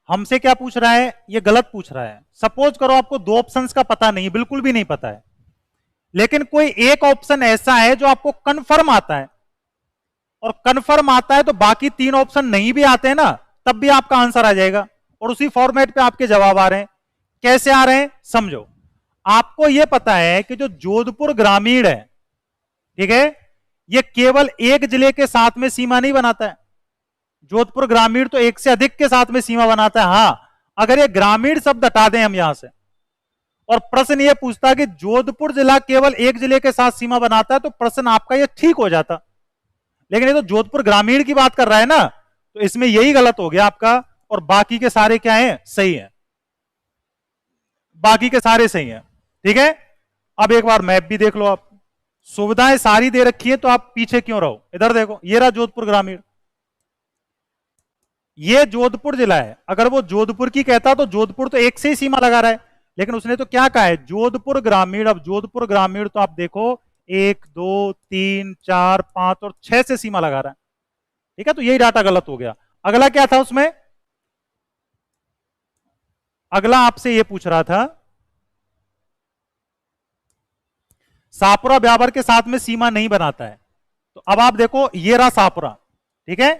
हमसे क्या पूछ रहा है? ये गलत पूछ रहा है। सपोज करो आपको 2 ऑप्शंस का पता नहीं, बिल्कुल भी नहीं पता है, लेकिन कोई एक ऑप्शन ऐसा है जो आपको कंफर्म आता है, और कंफर्म आता है तो बाकी 3 ऑप्शन नहीं भी आते हैं ना, तब भी आपका आंसर आ जाएगा, और उसी फॉर्मेट पे आपके जवाब आ रहे हैं। कैसे आ रहे हैं समझो। आपको यह पता है कि जो जोधपुर ग्रामीण है, ठीक है, यह केवल एक जिले के साथ में सीमा नहीं बनाता है। जोधपुर ग्रामीण तो एक से अधिक के साथ में सीमा बनाता है। हां, अगर ये ग्रामीण शब्द हटा दें हम यहां से, और प्रश्न ये पूछता है कि जोधपुर जिला केवल एक जिले के साथ सीमा बनाता है, तो प्रश्न आपका ये ठीक हो जाता। लेकिन ये तो जोधपुर ग्रामीण की बात कर रहा है ना, तो इसमें यही गलत हो गया आपका, और बाकी के सारे क्या हैं, सही हैं, बाकी के सारे सही हैं। ठीक है, अब एक बार मैप भी देख लो आप, सुविधाएं सारी दे रखी है, तो आप पीछे क्यों रहो, इधर देखो, ये रहा जोधपुर ग्रामीण, ये जोधपुर जिला है। अगर वो जोधपुर की कहता तो जोधपुर तो एक से ही सीमा लगा रहा है, लेकिन उसने तो क्या कहा है, जोधपुर ग्रामीण। अब जोधपुर ग्रामीण तो आप देखो 1 2 3 4 5 और 6 से सीमा लगा रहा है। ठीक है, तो यही डाटा गलत हो गया। अगला क्या था उसमें, अगला आपसे ये पूछ रहा था, सापुरा ब्यावर के साथ में सीमा नहीं बनाता है। तो अब आप देखो, ये रहा सापुरा, ठीक है,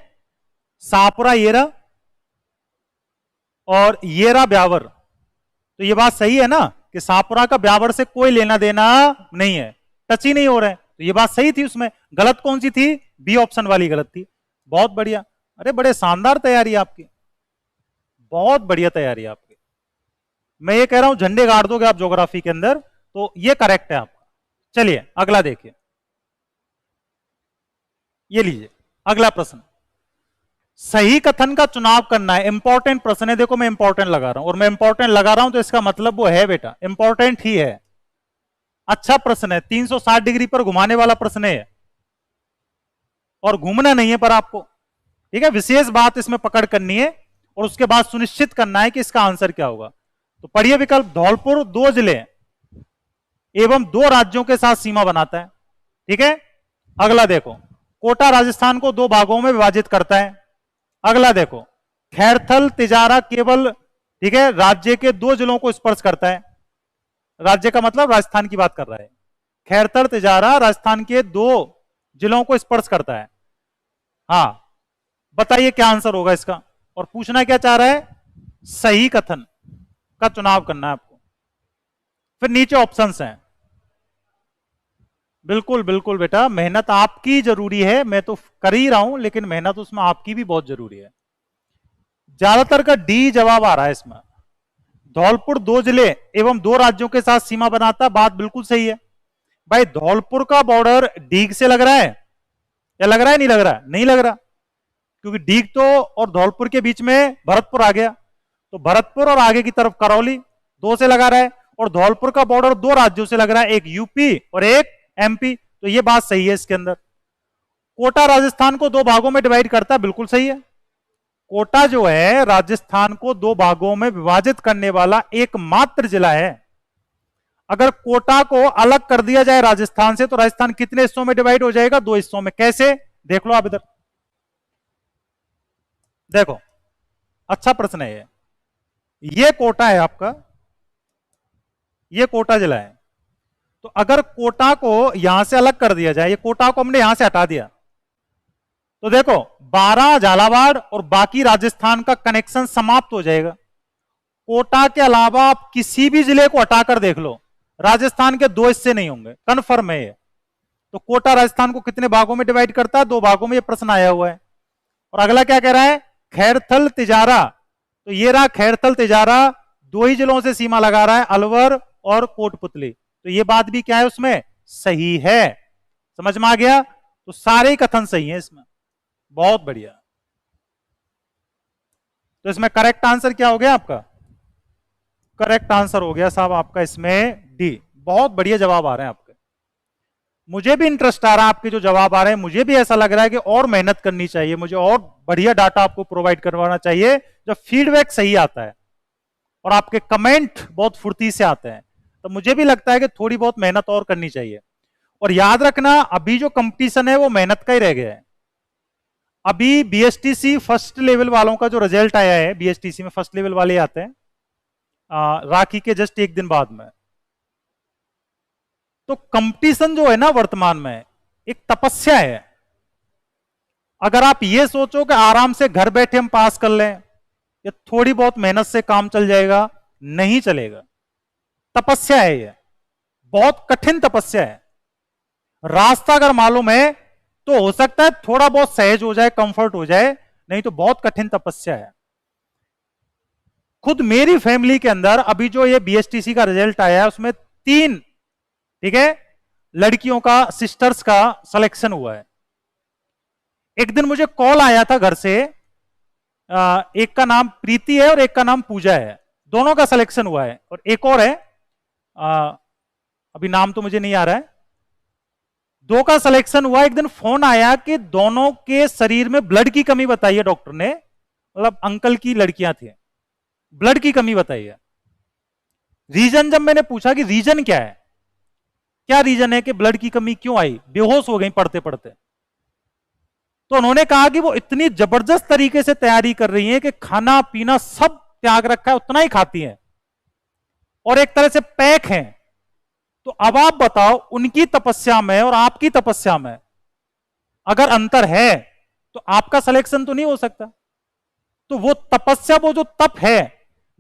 सापुरा ये रहा, और ये रहा ब्यावर। तो ये बात सही है ना कि सापुरा का ब्यावर से कोई लेना देना नहीं है, टच ही नहीं हो रहा है। तो ये बात सही थी उसमें, गलत कौन सी थी, बी ऑप्शन वाली गलत थी। बहुत बढ़िया, अरे बड़े शानदार तैयारी आपकी, बहुत बढ़िया तैयारी आपकी। मैं ये कह रहा हूं झंडे गाड़ दोगे आप ज्योग्राफी के अंदर, तो ये करेक्ट है आपका। चलिए अगला देखिए, ये लीजिए अगला प्रश्न, सही कथन का चुनाव करना है। इंपॉर्टेंट प्रश्न है, देखो मैं इंपॉर्टेंट लगा रहा हूं, और मैं इंपॉर्टेंट लगा रहा हूं तो इसका मतलब वो है बेटा, इंपॉर्टेंट ही है, अच्छा प्रश्न है, 360 डिग्री पर घुमाने वाला प्रश्न है, और घूमना नहीं है पर आपको, ठीक है, विशेष बात इसमें पकड़ करनी है, और उसके बाद सुनिश्चित करना है कि इसका आंसर क्या होगा। तो पढ़िए विकल्प, धौलपुर 2 जिले एवं 2 राज्यों के साथ सीमा बनाता है। ठीक है, अगला देखो, कोटा राजस्थान को 2 भागों में विभाजित करता है। अगला देखो, खैरथल तिजारा केवल, ठीक है, राज्य के 2 जिलों को स्पर्श करता है। राज्य का मतलब राजस्थान की बात कर रहा है, खैरथल तिजारा राजस्थान के 2 जिलों को स्पर्श करता है। हाँ, बताइए क्या आंसर होगा इसका, और पूछना क्या चाह रहा है, सही कथन का चुनाव करना है आपको। फिर नीचे ऑप्शंस हैं, बिल्कुल बिल्कुल बेटा, मेहनत आपकी जरूरी है, मैं तो कर ही रहा हूं, लेकिन मेहनत उसमें आपकी भी बहुत जरूरी है। ज्यादातर का डी जवाब आ रहा है इसमें, धौलपुर 2 जिले एवं 2 राज्यों के साथ सीमा बनाता, बात बिल्कुल सही है भाई। धौलपुर का बॉर्डर डीग से लग रहा है, या लग रहा है, नहीं लग रहा, नहीं लग रहा, क्योंकि डीग तो और धौलपुर के बीच में भरतपुर आ गया, तो भरतपुर और आगे की तरफ करौली 2 से लगा रहा है, और धौलपुर का बॉर्डर 2 राज्यों से लग रहा है, एक यूपी और एक एमपी, तो ये बात सही है इसके अंदर। कोटा राजस्थान को 2 भागों में डिवाइड करता है, बिल्कुल सही है, कोटा जो है राजस्थान को 2 भागों में विभाजित करने वाला एकमात्र जिला है। अगर कोटा को अलग कर दिया जाए राजस्थान से, तो राजस्थान कितने हिस्सों में डिवाइड हो जाएगा, 2 हिस्सों में। कैसे, देख लो आप इधर, देखो अच्छा प्रश्न है ये कोटा है आपका, ये कोटा जिला है, तो अगर कोटा को यहां से अलग कर दिया जाए, ये कोटा को हमने यहां से हटा दिया, तो देखो 12 झालावाड़ और बाकी राजस्थान का कनेक्शन समाप्त हो जाएगा। कोटा के अलावा आप किसी भी जिले को हटाकर देख लो, राजस्थान के 2 हिस्से नहीं होंगे, कन्फर्म है ये। तो कोटा राजस्थान को कितने भागों में डिवाइड करता है, 2 भागों में, ये प्रश्न आया हुआ है। और अगला क्या कह रहा है, खैरथल तिजारा, तो ये रहा खैरथल तिजारा, 2 ही जिलों से सीमा लगा रहा है, अलवर और कोटपुतली, तो ये बात भी क्या है उसमें, सही है। समझ में आ गया, तो सारे ही कथन सही हैं इसमें, बहुत बढ़िया। तो इसमें करेक्ट आंसर क्या हो गया आपका, करेक्ट आंसर हो गया साहब आपका इसमें डी। बहुत बढ़िया जवाब आ रहे हैं आपके, मुझे भी इंटरेस्ट आ रहा है आपके जो जवाब आ रहे हैं, मुझे भी ऐसा लग रहा है कि और मेहनत करनी चाहिए, मुझे और बढ़िया डाटा आपको प्रोवाइड करवाना चाहिए। जब फीडबैक सही आता है और आपके कमेंट बहुत फुर्ती से आते हैं, तो मुझे भी लगता है कि थोड़ी बहुत मेहनत और करनी चाहिए। और याद रखना, अभी जो कंपटीशन है वो मेहनत का ही रह गया है। अभी बीएसटीसी फर्स्ट लेवल वालों का जो रिजल्ट आया है, बीएसटीसी में फर्स्ट लेवल वाले आते हैं राखी के जस्ट 1 दिन बाद में, तो कंपटीशन जो है ना वर्तमान में एक तपस्या है। अगर आप ये सोचो कि आराम से घर बैठे हम पास कर लें या थोड़ी बहुत मेहनत से काम चल जाएगा, नहीं चलेगा, तपस्या है ये, बहुत कठिन तपस्या है। रास्ता अगर मालूम है तो हो सकता है थोड़ा बहुत सहज हो जाए, कंफर्ट हो जाए, नहीं तो बहुत कठिन तपस्या है। खुद मेरी फैमिली के अंदर अभी जो ये बीएसटीसी का रिजल्ट आया है उसमें 3, ठीक है, लड़कियों का, सिस्टर्स का सिलेक्शन हुआ है। एक दिन मुझे कॉल आया था घर से, एक का नाम प्रीति है और एक का नाम पूजा है, दोनों का सिलेक्शन हुआ है, और एक और है, अभी नाम तो मुझे नहीं आ रहा है, दो का सिलेक्शन हुआ। एक दिन फोन आया कि दोनों के शरीर में ब्लड की कमी बताई है डॉक्टर ने, मतलब अंकल की लड़कियां थी, ब्लड की कमी बताई है। रीजन जब मैंने पूछा कि रीजन क्या है, क्या रीजन है कि ब्लड की कमी क्यों आई, बेहोश हो गई पढ़ते पढ़ते, तो उन्होंने कहा कि वो इतनी जबरदस्त तरीके से तैयारी कर रही हैं कि खाना पीना सब त्याग रखा है, उतना ही खाती हैं और एक तरह से पैक हैं। तो अब आप बताओ, उनकी तपस्या में और आपकी तपस्या में अगर अंतर है तो आपका सिलेक्शन तो नहीं हो सकता। तो वो तपस्या, वो जो तप है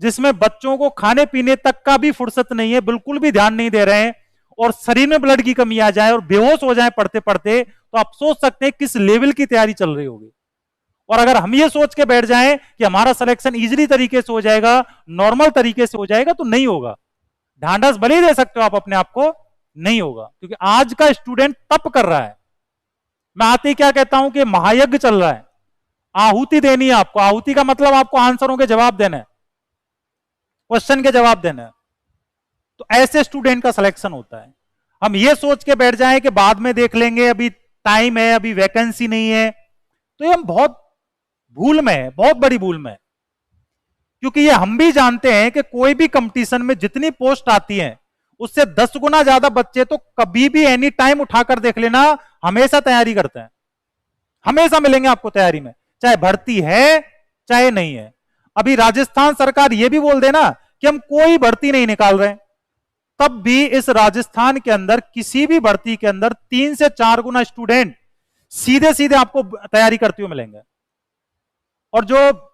जिसमें बच्चों को खाने पीने तक का भी फुर्सत नहीं है, बिल्कुल भी ध्यान नहीं दे रहे हैं, और शरीर में ब्लड की कमी आ जाए और बेहोश हो जाए पढ़ते पढ़ते, तो आप सोच सकते हैं किस लेवल की तैयारी चल रही होगी। और अगर हम ये सोच के बैठ जाएं कि हमारा सिलेक्शन इजीली तरीके से हो जाएगा, नॉर्मल तरीके से हो जाएगा, तो नहीं होगा। ढांढस भले ही दे सकते हो आप अपने आप को, नहीं होगा, क्योंकि आज का स्टूडेंट तप कर रहा है। मैं आते ही क्या कहता हूं कि महायज्ञ चल रहा है, आहुति देनी है आपको। आहुति का मतलब आपको आंसरों के जवाब देना है, क्वेश्चन के जवाब देना है। तो ऐसे स्टूडेंट का सिलेक्शन होता है। हम ये सोच के बैठ जाएं कि बाद में देख लेंगे, अभी टाइम है, अभी वैकेंसी नहीं है, तो ये हम बहुत भूल में है, बहुत बड़ी भूल में है। क्योंकि ये हम भी जानते हैं कि कोई भी कंपटीशन में जितनी पोस्ट आती है उससे 10 गुना ज्यादा बच्चे तो कभी भी एनी टाइम उठाकर देख लेना, हमेशा तैयारी करते हैं, हमेशा मिलेंगे आपको तैयारी में, चाहे भर्ती है चाहे नहीं है। अभी राजस्थान सरकार ये भी बोल देना कि हम कोई भर्ती नहीं निकाल रहे, तब भी इस राजस्थान के अंदर किसी भी भर्ती के अंदर 3 से 4 गुना स्टूडेंट सीधे सीधे आपको तैयारी करते हुए मिलेंगे। और जो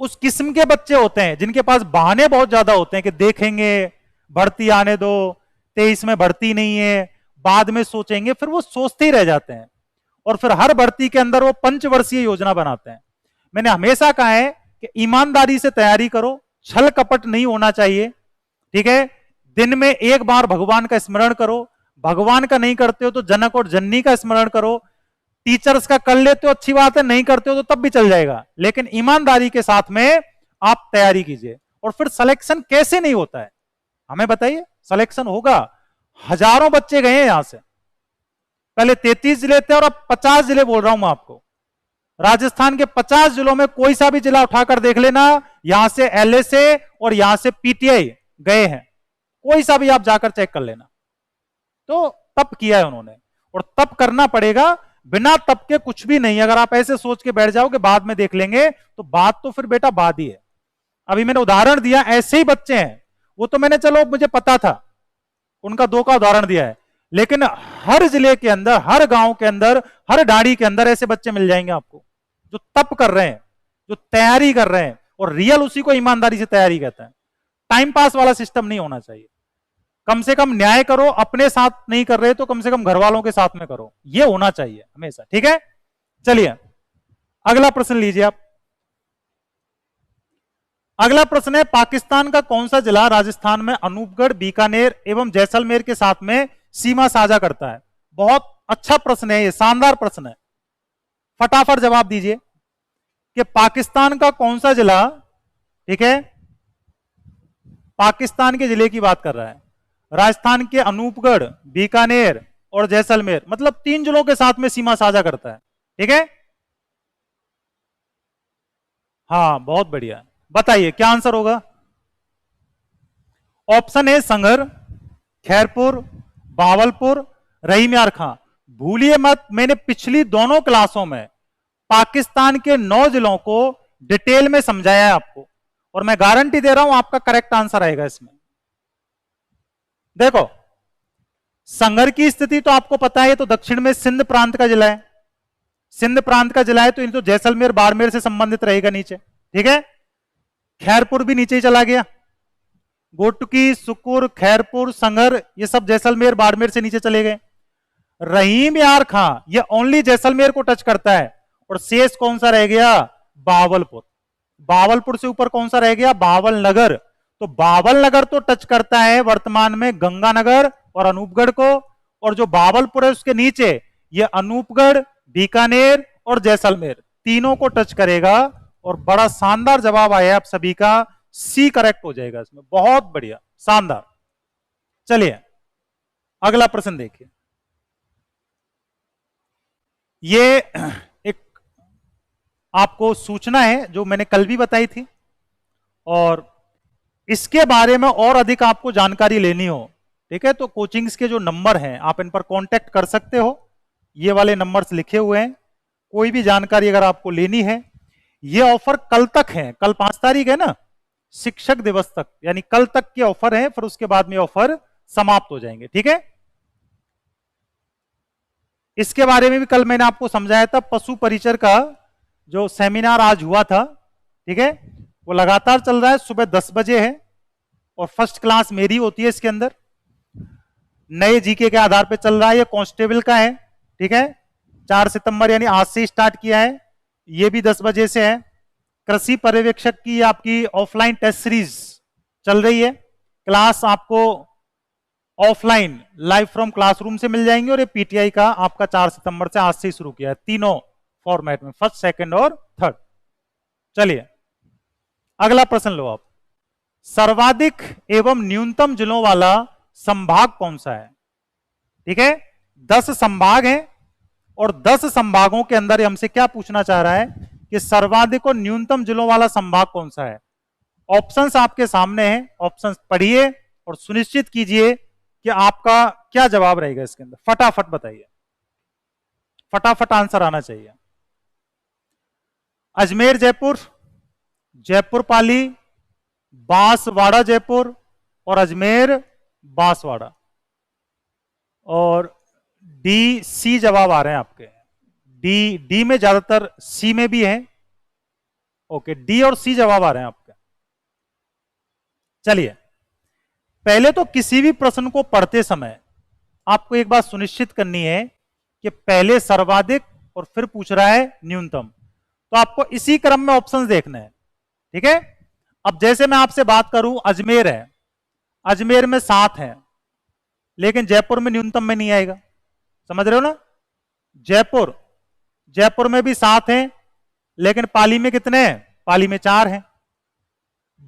उस किस्म के बच्चे होते हैं जिनके पास बहाने बहुत ज्यादा होते हैं कि देखेंगे, भर्ती आने दो, 23 में भर्ती नहीं है, बाद में सोचेंगे, फिर वो सोचते ही रह जाते हैं और फिर हर भर्ती के अंदर वो पंचवर्षीय योजना बनाते हैं। मैंने हमेशा कहा है कि ईमानदारी से तैयारी करो, छल कपट नहीं होना चाहिए, ठीक है। दिन में एक बार भगवान का स्मरण करो, भगवान का नहीं करते हो तो जनक और जननी का स्मरण करो, टीचर्स का कर लेते हो अच्छी बात है, नहीं करते हो तो तब भी चल जाएगा, लेकिन ईमानदारी के साथ में आप तैयारी कीजिए। और फिर सिलेक्शन कैसे नहीं होता है, हमें बताइए। सिलेक्शन होगा, हजारों बच्चे गए हैं यहां से, पहले 33 जिले थे और अब 50 जिले बोल रहा हूं मैं आपको। राजस्थान के 50 जिलों में कोई सा भी जिला उठाकर देख लेना, यहां से एलएसए और यहां से पीटीआई गए हैं, कोई सा भी आप जाकर चेक कर लेना। तो तप किया है उन्होंने, और तप करना पड़ेगा, बिना तप के कुछ भी नहीं। अगर आप ऐसे सोच के बैठ जाओ कि बाद में देख लेंगे, तो बात तो फिर बेटा बाद ही है। अभी मैंने उदाहरण दिया, ऐसे ही बच्चे हैं, वो तो मैंने चलो मुझे पता था, उनका 2 का उदाहरण दिया है, लेकिन हर जिले के अंदर, हर गांव के अंदर, हर डाड़ी के अंदर ऐसे बच्चे मिल जाएंगे आपको जो तप कर रहे हैं, जो तैयारी कर रहे हैं, और रियल उसी को ईमानदारी से तैयारी कहते हैं। टाइम पास वाला सिस्टम नहीं होना चाहिए। कम से कम न्याय करो, अपने साथ नहीं कर रहे तो कम से कम घर वालों के साथ में करो, ये होना चाहिए हमेशा, ठीक है। चलिए अगला प्रश्न लीजिए आप। अगला प्रश्न है, पाकिस्तान का कौन सा जिला राजस्थान में अनूपगढ़, बीकानेर एवं जैसलमेर के साथ में सीमा साझा करता है? बहुत अच्छा प्रश्न है, ये शानदार प्रश्न है, फटाफट जवाब दीजिए कि पाकिस्तान का कौन सा जिला, ठीक है, पाकिस्तान के जिले की बात कर रहा है, राजस्थान के अनूपगढ़, बीकानेर और जैसलमेर, मतलब 3 जिलों के साथ में सीमा साझा करता है, ठीक है। हाँ बहुत बढ़िया, बताइए क्या आंसर होगा। ऑप्शन ए संगर, खैरपुर, बावलपुर, रहीमयार खां। भूलिए मत, मैंने पिछली दोनों क्लासों में पाकिस्तान के 9 जिलों को डिटेल में समझाया है आपको, और मैं गारंटी दे रहा हूं आपका करेक्ट आंसर आएगा इसमें। देखो संगर की स्थिति तो आपको पता है, ये तो दक्षिण में सिंध प्रांत का जिला है, सिंध प्रांत का जिला है, तो इन तो जैसलमेर बाड़मेर से संबंधित रहेगा नीचे, ठीक है। खैरपुर भी नीचे ही चला गया, गोटुकी, सुकुर, खैरपुर, संगर, ये सब जैसलमेर बाड़मेर से नीचे चले गए। रहीमयार खां ये ओनली जैसलमेर को टच करता है, और शेष कौन सा रह गया, बावलपुर। बावलपुर से ऊपर कौन सा रह गया, बावल नगर। तो बावल नगर तो टच करता है वर्तमान में गंगानगर और अनूपगढ़ को, और जो बावलपुर है उसके नीचे ये अनूपगढ़, बीकानेर और जैसलमेर, तीनों को टच करेगा और बड़ा शानदार जवाब आया आप सभी का, सी करेक्ट हो जाएगा इसमें। बहुत बढ़िया, शानदार। चलिए अगला प्रश्न देखिए। ये एक आपको सूचना है जो मैंने कल भी बताई थी, और इसके बारे में और अधिक आपको जानकारी लेनी हो, ठीक है, तो कोचिंग्स के जो नंबर हैं आप इन पर कांटेक्ट कर सकते हो। ये वाले नंबर्स लिखे हुए हैं। कोई भी जानकारी अगर आपको लेनी है, ये ऑफर कल तक है, कल 5 तारीख है ना, शिक्षक दिवस तक, यानी कल तक के ऑफर है, फिर उसके बाद में ऑफर समाप्त हो जाएंगे, ठीक है। इसके बारे में भी कल मैंने आपको समझाया था। पशु परिचर का जो सेमिनार आज हुआ था, ठीक है, वो लगातार चल रहा है, सुबह 10 बजे है और फर्स्ट क्लास मेरी होती है इसके अंदर। नए जीके के आधार पे चल रहा है, ये कांस्टेबल का है, ठीक है। 4 सितंबर यानी आज से स्टार्ट किया है, ये भी 10 बजे से है। कृषि पर्यवेक्षक की आपकी ऑफलाइन टेस्ट सीरीज चल रही है। क्लास आपको ऑफलाइन लाइव फ्रॉम क्लासरूम से मिल जाएंगे, और ये पीटीआई का आपका 4 सितंबर से आज से ही शुरू किया है, तीनों फॉर्मेट में, फर्स्ट, सेकंड और थर्ड। चलिए अगला प्रश्न लो आप। सर्वाधिक एवं न्यूनतम जिलों वाला संभाग कौन सा है? ठीक है, 10 संभाग हैं और 10 संभागों के अंदर हमसे क्या पूछना चाह रहा है कि सर्वाधिक और न्यूनतम जिलों वाला संभाग कौन सा है। ऑप्शंस आपके सामने हैं, ऑप्शंस पढ़िए और सुनिश्चित कीजिए कि आपका क्या जवाब रहेगा इसके अंदर। फटाफट बताइए, फटाफट आंसर आना चाहिए। अजमेर जयपुर, जयपुर पाली, बांसवाड़ा जयपुर और अजमेर बांसवाड़ा, और डी सी जवाब आ रहे हैं आपके। डी में ज्यादातर, सी में भी है, ओके, डी और सी जवाब आ रहे हैं आपके। चलिए पहले तो किसी भी प्रश्न को पढ़ते समय आपको एक बात सुनिश्चित करनी है कि पहले सर्वाधिक और फिर पूछ रहा है न्यूनतम, तो आपको इसी क्रम में ऑप्शंस देखने हैं, ठीक है। अब जैसे मैं आपसे बात करूं, अजमेर है, अजमेर में 7 है, लेकिन जयपुर में न्यूनतम में नहीं आएगा, समझ रहे हो ना। जयपुर, जयपुर में भी 7 है, लेकिन पाली में कितने हैं? पाली में 4 हैं।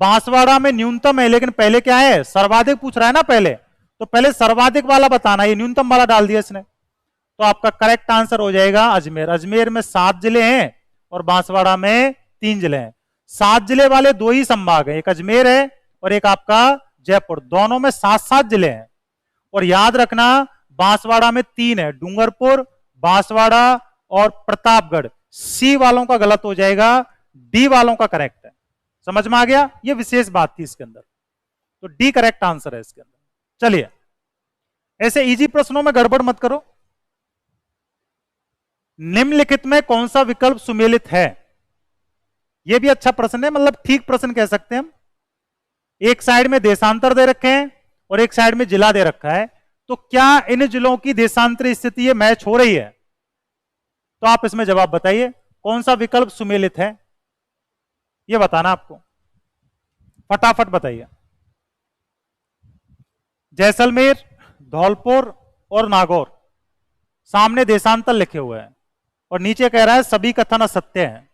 बांसवाड़ा में न्यूनतम है, लेकिन पहले क्या है? सर्वाधिक पूछ रहा है ना पहले, तो पहले सर्वाधिक वाला बताना, ये न्यूनतम वाला डाल दिया इसने, तो आपका करेक्ट आंसर हो जाएगा अजमेर। अजमेर में 7 जिले हैं और बांसवाड़ा में 3 जिले हैं। 7 जिले वाले 2 ही संभाग हैं, एक अजमेर है और एक आपका जयपुर, दोनों में 7-7 जिले हैं। और याद रखना बांसवाड़ा में 3 है, डूंगरपुर, बांसवाड़ा और प्रतापगढ़। सी वालों का गलत हो जाएगा, डी वालों का करेक्ट है। समझ में आ गया? ये विशेष बात थी इसके अंदर, तो डी करेक्ट आंसर है इसके अंदर। चलिए ऐसे इजी प्रश्नों में गड़बड़ मत करो। निम्नलिखित में कौन सा विकल्प सुमेलित है? यह भी अच्छा प्रश्न है, मतलब ठीक प्रश्न कह सकते हैं हम। एक साइड में देशांतर दे रखे हैं और एक साइड में जिला दे रखा है, तो क्या इन जिलों की देशांतरी स्थिति ये मैच हो रही है? तो आप इसमें जवाब बताइए, कौन सा विकल्प सुमेलित है, ये बताना आपको, फटाफट बताइए। जैसलमेर, धौलपुर और नागौर, सामने देशांतर लिखे हुए हैं और नीचे कह रहा है सभी कथन असत्य हैं,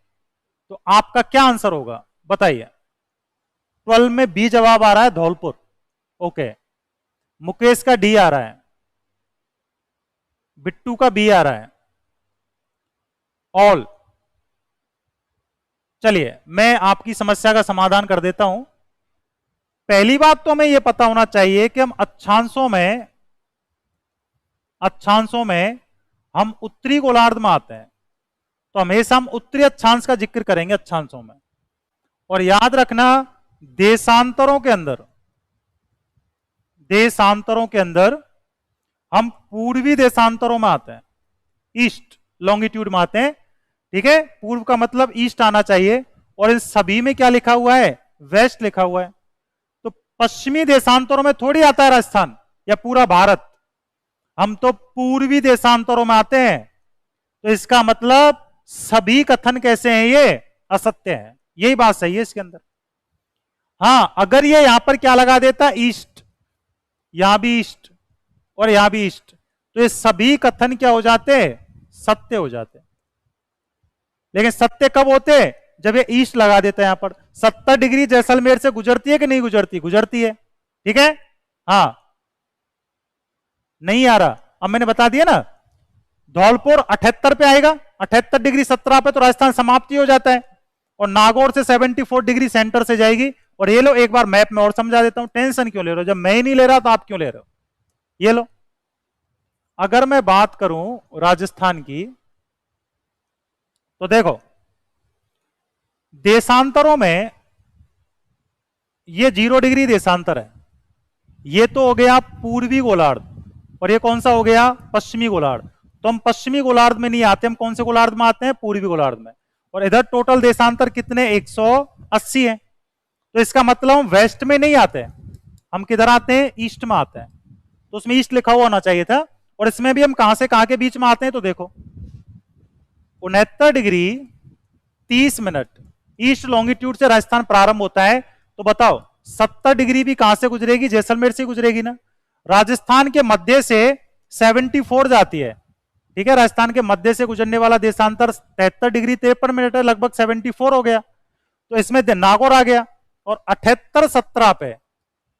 तो आपका क्या आंसर होगा बताइए। 12 में बी जवाब आ रहा है, धौलपुर, ओके। मुकेश का डी आ रहा है, बिट्टू का बी आ रहा है, ऑल। चलिए मैं आपकी समस्या का समाधान कर देता हूं। पहली बात तो हमें यह पता होना चाहिए कि हम अक्षांशों में हम उत्तरी गोलार्ध में आते हैं, तो हमेशा हम उत्तरी अक्षांश का जिक्र करेंगे अक्षांशों में। और याद रखना देशांतरों के अंदर हम पूर्वी देशांतरों में आते हैं, ईस्ट लॉन्गिट्यूड में आते हैं, ठीक है। पूर्व का मतलब ईस्ट आना चाहिए, और इन सभी में क्या लिखा हुआ है? वेस्ट लिखा हुआ है। तो पश्चिमी देशांतरों में थोड़ी आता है राजस्थान या पूरा भारत, हम तो पूर्वी देशांतरों में आते हैं, तो इसका मतलब सभी कथन कैसे हैं? ये असत्य है, यही बात सही है इसके अंदर। हां, अगर ये यहां पर क्या लगा देता, ईस्ट, यहां भी ईस्ट और यहां भी ईस्ट, तो ये सभी कथन क्या हो जाते? सत्य हो जाते। लेकिन सत्य कब होते हैं? जब ये ईस्ट लगा देता है यहां पर। 70 डिग्री जैसलमेर से गुजरती है कि नहीं गुजरती? गुजरती है, ठीक है। हाँ, नहीं आ रहा, अब मैंने बता दिया ना। धौलपुर 78 पे आएगा, 78 डिग्री 17 पे तो राजस्थान समाप्ति हो जाता है। और नागौर से 74 डिग्री सेंटर से जाएगी। और ये लो, एक बार मैप में और समझा देता हूं, टेंशन क्यों ले रहे हो? जब मैं ही नहीं ले रहा तो आप क्यों ले रहे हो? ये लो, अगर मैं बात करूं राजस्थान की, तो देखो देशांतरों में ये 0 डिग्री देशांतर है। ये तो हो गया पूर्वी गोलार्ध, और ये कौन सा हो गया? पश्चिमी गोलार्ध। तो हम पश्चिमी गोलार्ध में नहीं आते, हम कौन से गोलार्ध में आते हैं? पूर्वी गोलार्ध में। और इधर टोटल देशांतर कितने? 180 है। तो इसका मतलब हम वेस्ट में नहीं आते, हम किधर आते हैं? ईस्ट में आते हैं। तो उसमें ईस्ट लिखा हुआ होना चाहिए था। और इसमें भी हम कहां से कहां के बीच में आते हैं? तो देखो 69 डिग्री 30 मिनट ईस्ट लॉन्गिट्यूड से राजस्थान प्रारंभ होता है। तो बताओ 70 डिग्री भी कहां से गुजरेगी? जैसलमेर से गुजरेगी ना। राजस्थान के मध्य से 74 जाती है, ठीक है। राजस्थान के मध्य से गुजरने वाला देशांतर 73 डिग्री 53 मिनट है, लगभग 74 हो गया। तो इसमें नागौर आ गया। और 78-17 पे,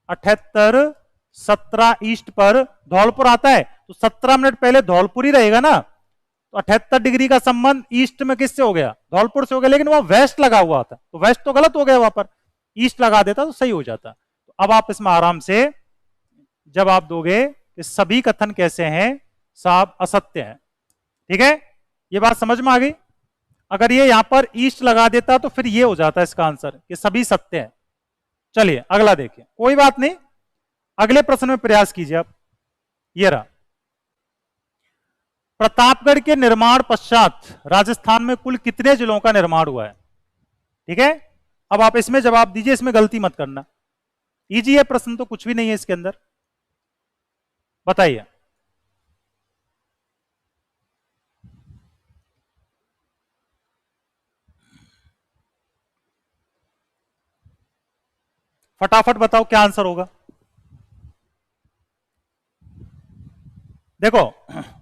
78-17 ईस्ट पर धौलपुर आता है। तो 17 मिनट पहले धौलपुर ही रहेगा ना। तो 78 डिग्री का संबंध ईस्ट में किससे हो गया? धौलपुर से हो गया। लेकिन वहां वेस्ट लगा हुआ था, तो वेस्ट तो गलत हो गया, वहां पर ईस्ट लगा देता तो सही हो जाता। तो अब आप इसमें आराम से जवाब दोगे कि सभी कथन कैसे हैं? साहब असत्य है, ठीक है। ये बात समझ में आ गई? अगर ये यहां पर ईस्ट लगा देता तो फिर ये हो जाता इसका आंसर कि सभी सत्य है। चलिए अगला देखिए, कोई बात नहीं, अगले प्रश्न में प्रयास कीजिए आप। ये रहा, प्रतापगढ़ के निर्माण पश्चात राजस्थान में कुल कितने जिलों का निर्माण हुआ है? ठीक है, अब आप इसमें जवाब दीजिए, इसमें गलती मत करना। इजी है प्रश्न, तो कुछ भी नहीं है इसके अंदर, बताइए। फटाफट बताओ क्या आंसर होगा। देखो,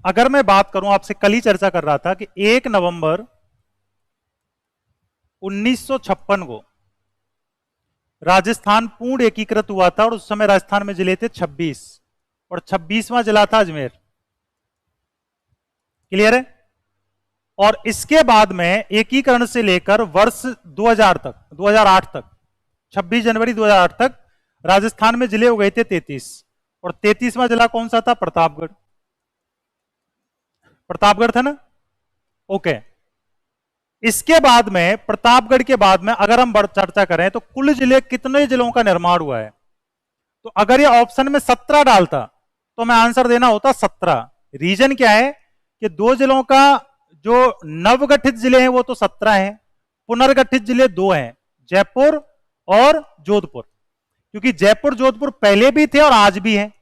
अगर मैं बात करूं, आपसे कल ही चर्चा कर रहा था कि 1 नवंबर 1956 को राजस्थान पूर्ण एकीकृत हुआ था। और उस समय राजस्थान में जिले थे 26, और 26वां जिला था अजमेर। क्लियर है? और इसके बाद में एकीकरण से लेकर वर्ष 2000 तक, 2008 तक, 26 जनवरी 2008 तक राजस्थान में जिले हो गए थे 33। और 33वां जिला कौन सा था? प्रतापगढ़। प्रतापगढ़ था ना। ओके, इसके बाद में, प्रतापगढ़ के बाद में अगर हम चर्चा करें तो कुल जिले, कितने जिलों का निर्माण हुआ है? तो अगर ये ऑप्शन में 17 डालता तो मैं आंसर देना होता 17। रीजन क्या है कि दो जिलों का जो नवगठित जिले हैं वो तो 17 हैं, पुनर्गठित जिले 2 हैं, जयपुर और जोधपुर। क्योंकि जयपुर जोधपुर पहले भी थे और आज भी हैं।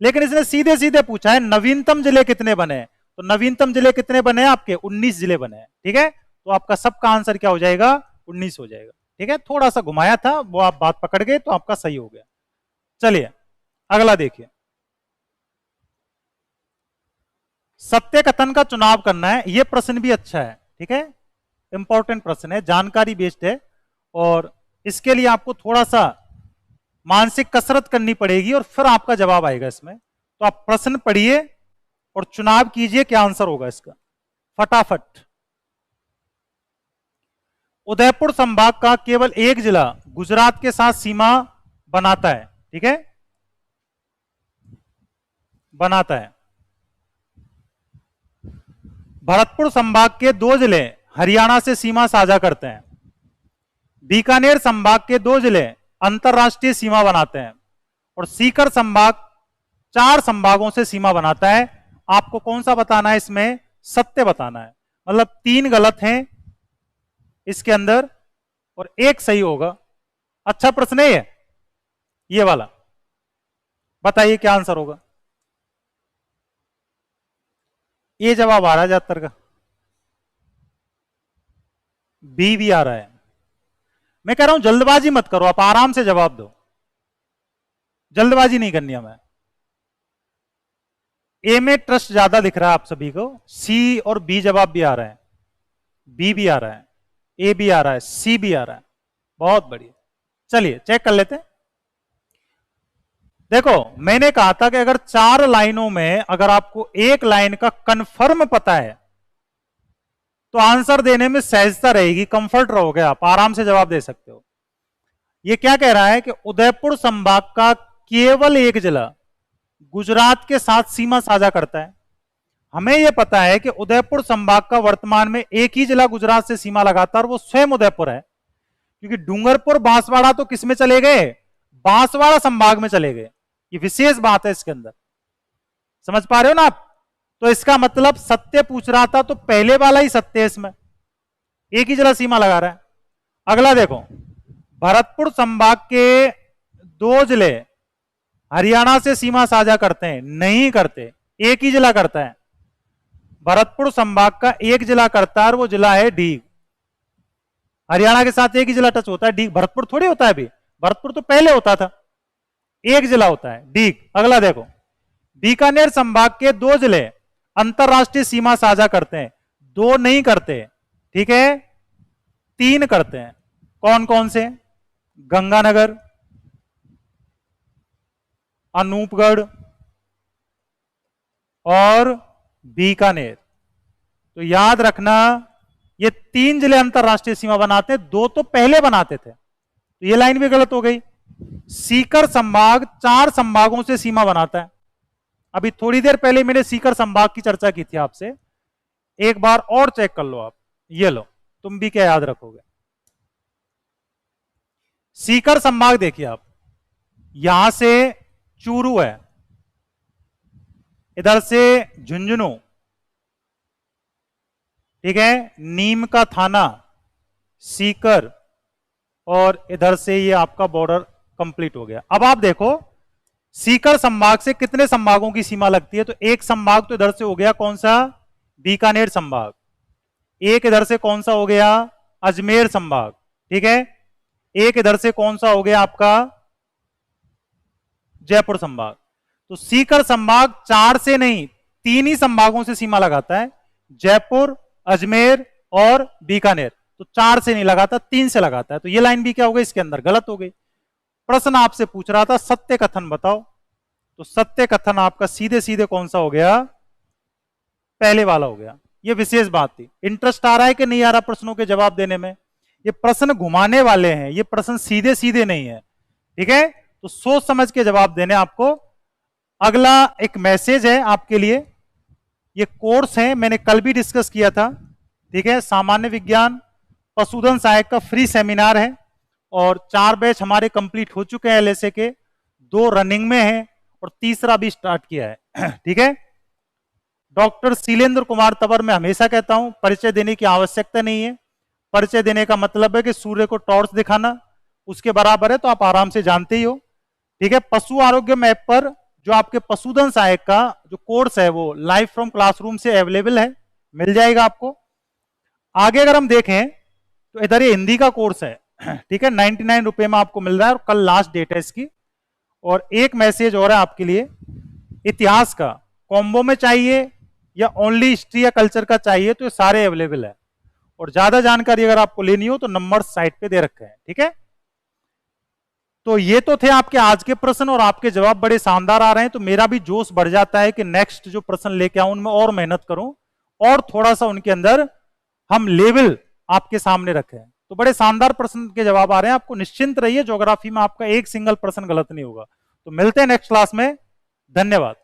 लेकिन इसने सीधे सीधे पूछा है नवीनतम जिले कितने बने। तो नवीनतम जिले कितने बने हैं आपके? 19 जिले बने हैं, ठीक है। तो आपका सबका आंसर क्या हो जाएगा? 19 हो जाएगा, ठीक है। थोड़ा सा घुमाया था, वो आप बात पकड़ गए तो आपका सही हो गया। चलिए अगला देखिए, सत्य कथन का चुनाव करना है। यह प्रश्न भी अच्छा है, ठीक है, इंपॉर्टेंट प्रश्न है, जानकारी बेस्ड है। और इसके लिए आपको थोड़ा सा मानसिक कसरत करनी पड़ेगी और फिर आपका जवाब आएगा इसमें। तो आप प्रश्न पढ़िए और चुनाव कीजिए क्या आंसर होगा इसका, फटाफट। उदयपुर संभाग का केवल एक जिला गुजरात के साथ सीमा बनाता है, ठीक है, बनाता है। भरतपुर संभाग के 2 जिले हरियाणा से सीमा साझा करते हैं। बीकानेर संभाग के 2 जिले अंतरराष्ट्रीय सीमा बनाते हैं। और सीकर संभाग 4 संभागों से सीमा बनाता है। आपको कौन सा बताना है इसमें? सत्य बताना है। मतलब 3 गलत हैं इसके अंदर और 1 सही होगा। अच्छा प्रश्न है ये वाला, बताइए क्या आंसर होगा। ये जवाब आ रहा है 73 का, बी भी आ रहा है। मैं कह रहा हूं जल्दबाजी मत करो, आप आराम से जवाब दो, जल्दबाजी नहीं करनी हमें। ए में ट्रस्ट ज्यादा दिख रहा है आप सभी को, सी और बी जवाब भी आ रहे हैं। बी भी आ रहा है, ए भी आ रहा है, सी भी आ रहा है। बहुत बढ़िया, चलिए चेक कर लेते हैं। देखो मैंने कहा था कि अगर 4 लाइनों में अगर आपको एक लाइन का कंफर्म पता है तो आंसर देने में सहजता रहेगी, कंफर्ट रहोगे, आप आराम से जवाब दे सकते हो। ये क्या कह रहा है कि उदयपुर संभाग का केवल एक जिला गुजरात के साथ सीमा साझा करता है। हमें यह पता है कि उदयपुर संभाग का वर्तमान में एक ही जिला गुजरात से सीमा लगाता है और वो स्वयं उदयपुर है, क्योंकि डूंगरपुर बांसवाड़ा तो किसमें चले गए, बांसवाड़ा संभाग में चले गए। ये विशेष बात है इसके अंदर, समझ पा रहे हो ना आप। तो इसका मतलब सत्य पूछ रहा था तो पहले वाला ही सत्य है, इसमें एक ही जिला सीमा लगा रहा है। अगला देखो, भरतपुर संभाग के 2 जिले हरियाणा से सीमा साझा करते हैं, नहीं करते, एक ही जिला करता है। भरतपुर संभाग का एक जिला करता है और वो जिला है डीग। हरियाणा के साथ एक ही जिला टच होता है, डीग। भरतपुर थोड़ी होता है अभी, भरतपुर तो पहले होता था, एक जिला होता है डीग। अगला देखो, बीकानेर संभाग के 2 जिले अंतरराष्ट्रीय सीमा साझा करते हैं, 2 नहीं करते, ठीक है, 3 करते हैं। कौन कौन से, गंगानगर, अनूपगढ़ और बीकानेर। तो याद रखना ये 3 जिले अंतरराष्ट्रीय सीमा बनाते हैं, 2 तो पहले बनाते थे। तो ये लाइन भी गलत हो गई। सीकर संभाग 4 संभागों से सीमा बनाता है। अभी थोड़ी देर पहले मैंने सीकर संभाग की चर्चा की थी आपसे, एक बार और चेक कर लो आप। ये लो, तुम भी क्या याद रखोगे। सीकर संभाग देखिए आप, यहां से चूरू है, इधर से झुंझुनू, ठीक है, नीम का थाना, सीकर, और इधर से ये आपका बॉर्डर कंप्लीट हो गया। अब आप देखो सीकर संभाग से कितने संभागों की सीमा लगती है, तो एक संभाग तो इधर से हो गया, कौन सा, बीकानेर संभाग। एक इधर से कौन सा हो गया, अजमेर संभाग, ठीक है। एक इधर से कौन सा हो गया आपका, जयपुर संभाग। तो सीकर संभाग 4 से नहीं 3 ही संभागों से सीमा लगाता है, जयपुर, अजमेर और बीकानेर। तो 4 से नहीं लगाता, 3 से लगाता है। तो ये लाइन भी क्या हो गई, इसके अंदर गलत हो गई। प्रश्न आपसे पूछ रहा था सत्य कथन बताओ, तो सत्य कथन आपका सीधे सीधे कौन सा हो गया, पहले वाला हो गया। ये विशेष बात थी। इंटरेस्ट आ रहा है कि नहीं आ रहा प्रश्नों के जवाब देने में। ये प्रश्न घुमाने वाले हैं, ये प्रश्न सीधे सीधे नहीं है, ठीक है। तो सोच समझ के जवाब देने आपको। अगला एक मैसेज है आपके लिए, ये कोर्स है, मैंने कल भी डिस्कस किया था, ठीक है। सामान्य विज्ञान पशुधन सहायक का फ्री सेमिनार है और 4 बैच हमारे कंप्लीट हो चुके हैं एलएसए के, 2 रनिंग में हैं और तीसरा भी स्टार्ट किया है, ठीक है। डॉक्टर शीलेंद्र कुमार तंवर, मैं हमेशा कहता हूं परिचय देने की आवश्यकता नहीं है। परिचय देने का मतलब है कि सूर्य को टॉर्च दिखाना, उसके बराबर है, तो आप आराम से जानते ही हो, ठीक है। पशु आरोग्य मैप पर जो आपके पशुधन सहायक का जो कोर्स है वो लाइव फ्रॉम क्लासरूम से अवेलेबल है, मिल जाएगा आपको। आगे अगर हम देखें तो इधर ये हिंदी का कोर्स है, ठीक है, 99 रुपए में आपको मिल रहा है और कल लास्ट डेट है इसकी। और एक मैसेज और है आपके लिए, इतिहास का कॉम्बो में चाहिए या ओनली हिस्ट्री या कल्चर का चाहिए, तो ये सारे अवेलेबल है। और ज्यादा जानकारी अगर आपको लेनी हो तो नंबर साइट पे दे रखे हैं, ठीक है। तो ये तो थे आपके आज के प्रश्न और आपके जवाब बड़े शानदार आ रहे हैं, तो मेरा भी जोश बढ़ जाता है कि नेक्स्ट जो प्रश्न लेके आऊं उनमें और मेहनत करूं और थोड़ा सा उनके अंदर हम लेवल आपके सामने रखें। तो बड़े शानदार प्रश्न के जवाब आ रहे हैं, आपको निश्चिंत रहिए, ज्योग्राफी में आपका एक सिंगल प्रश्न गलत नहीं होगा। तो मिलते हैं नेक्स्ट क्लास में, धन्यवाद।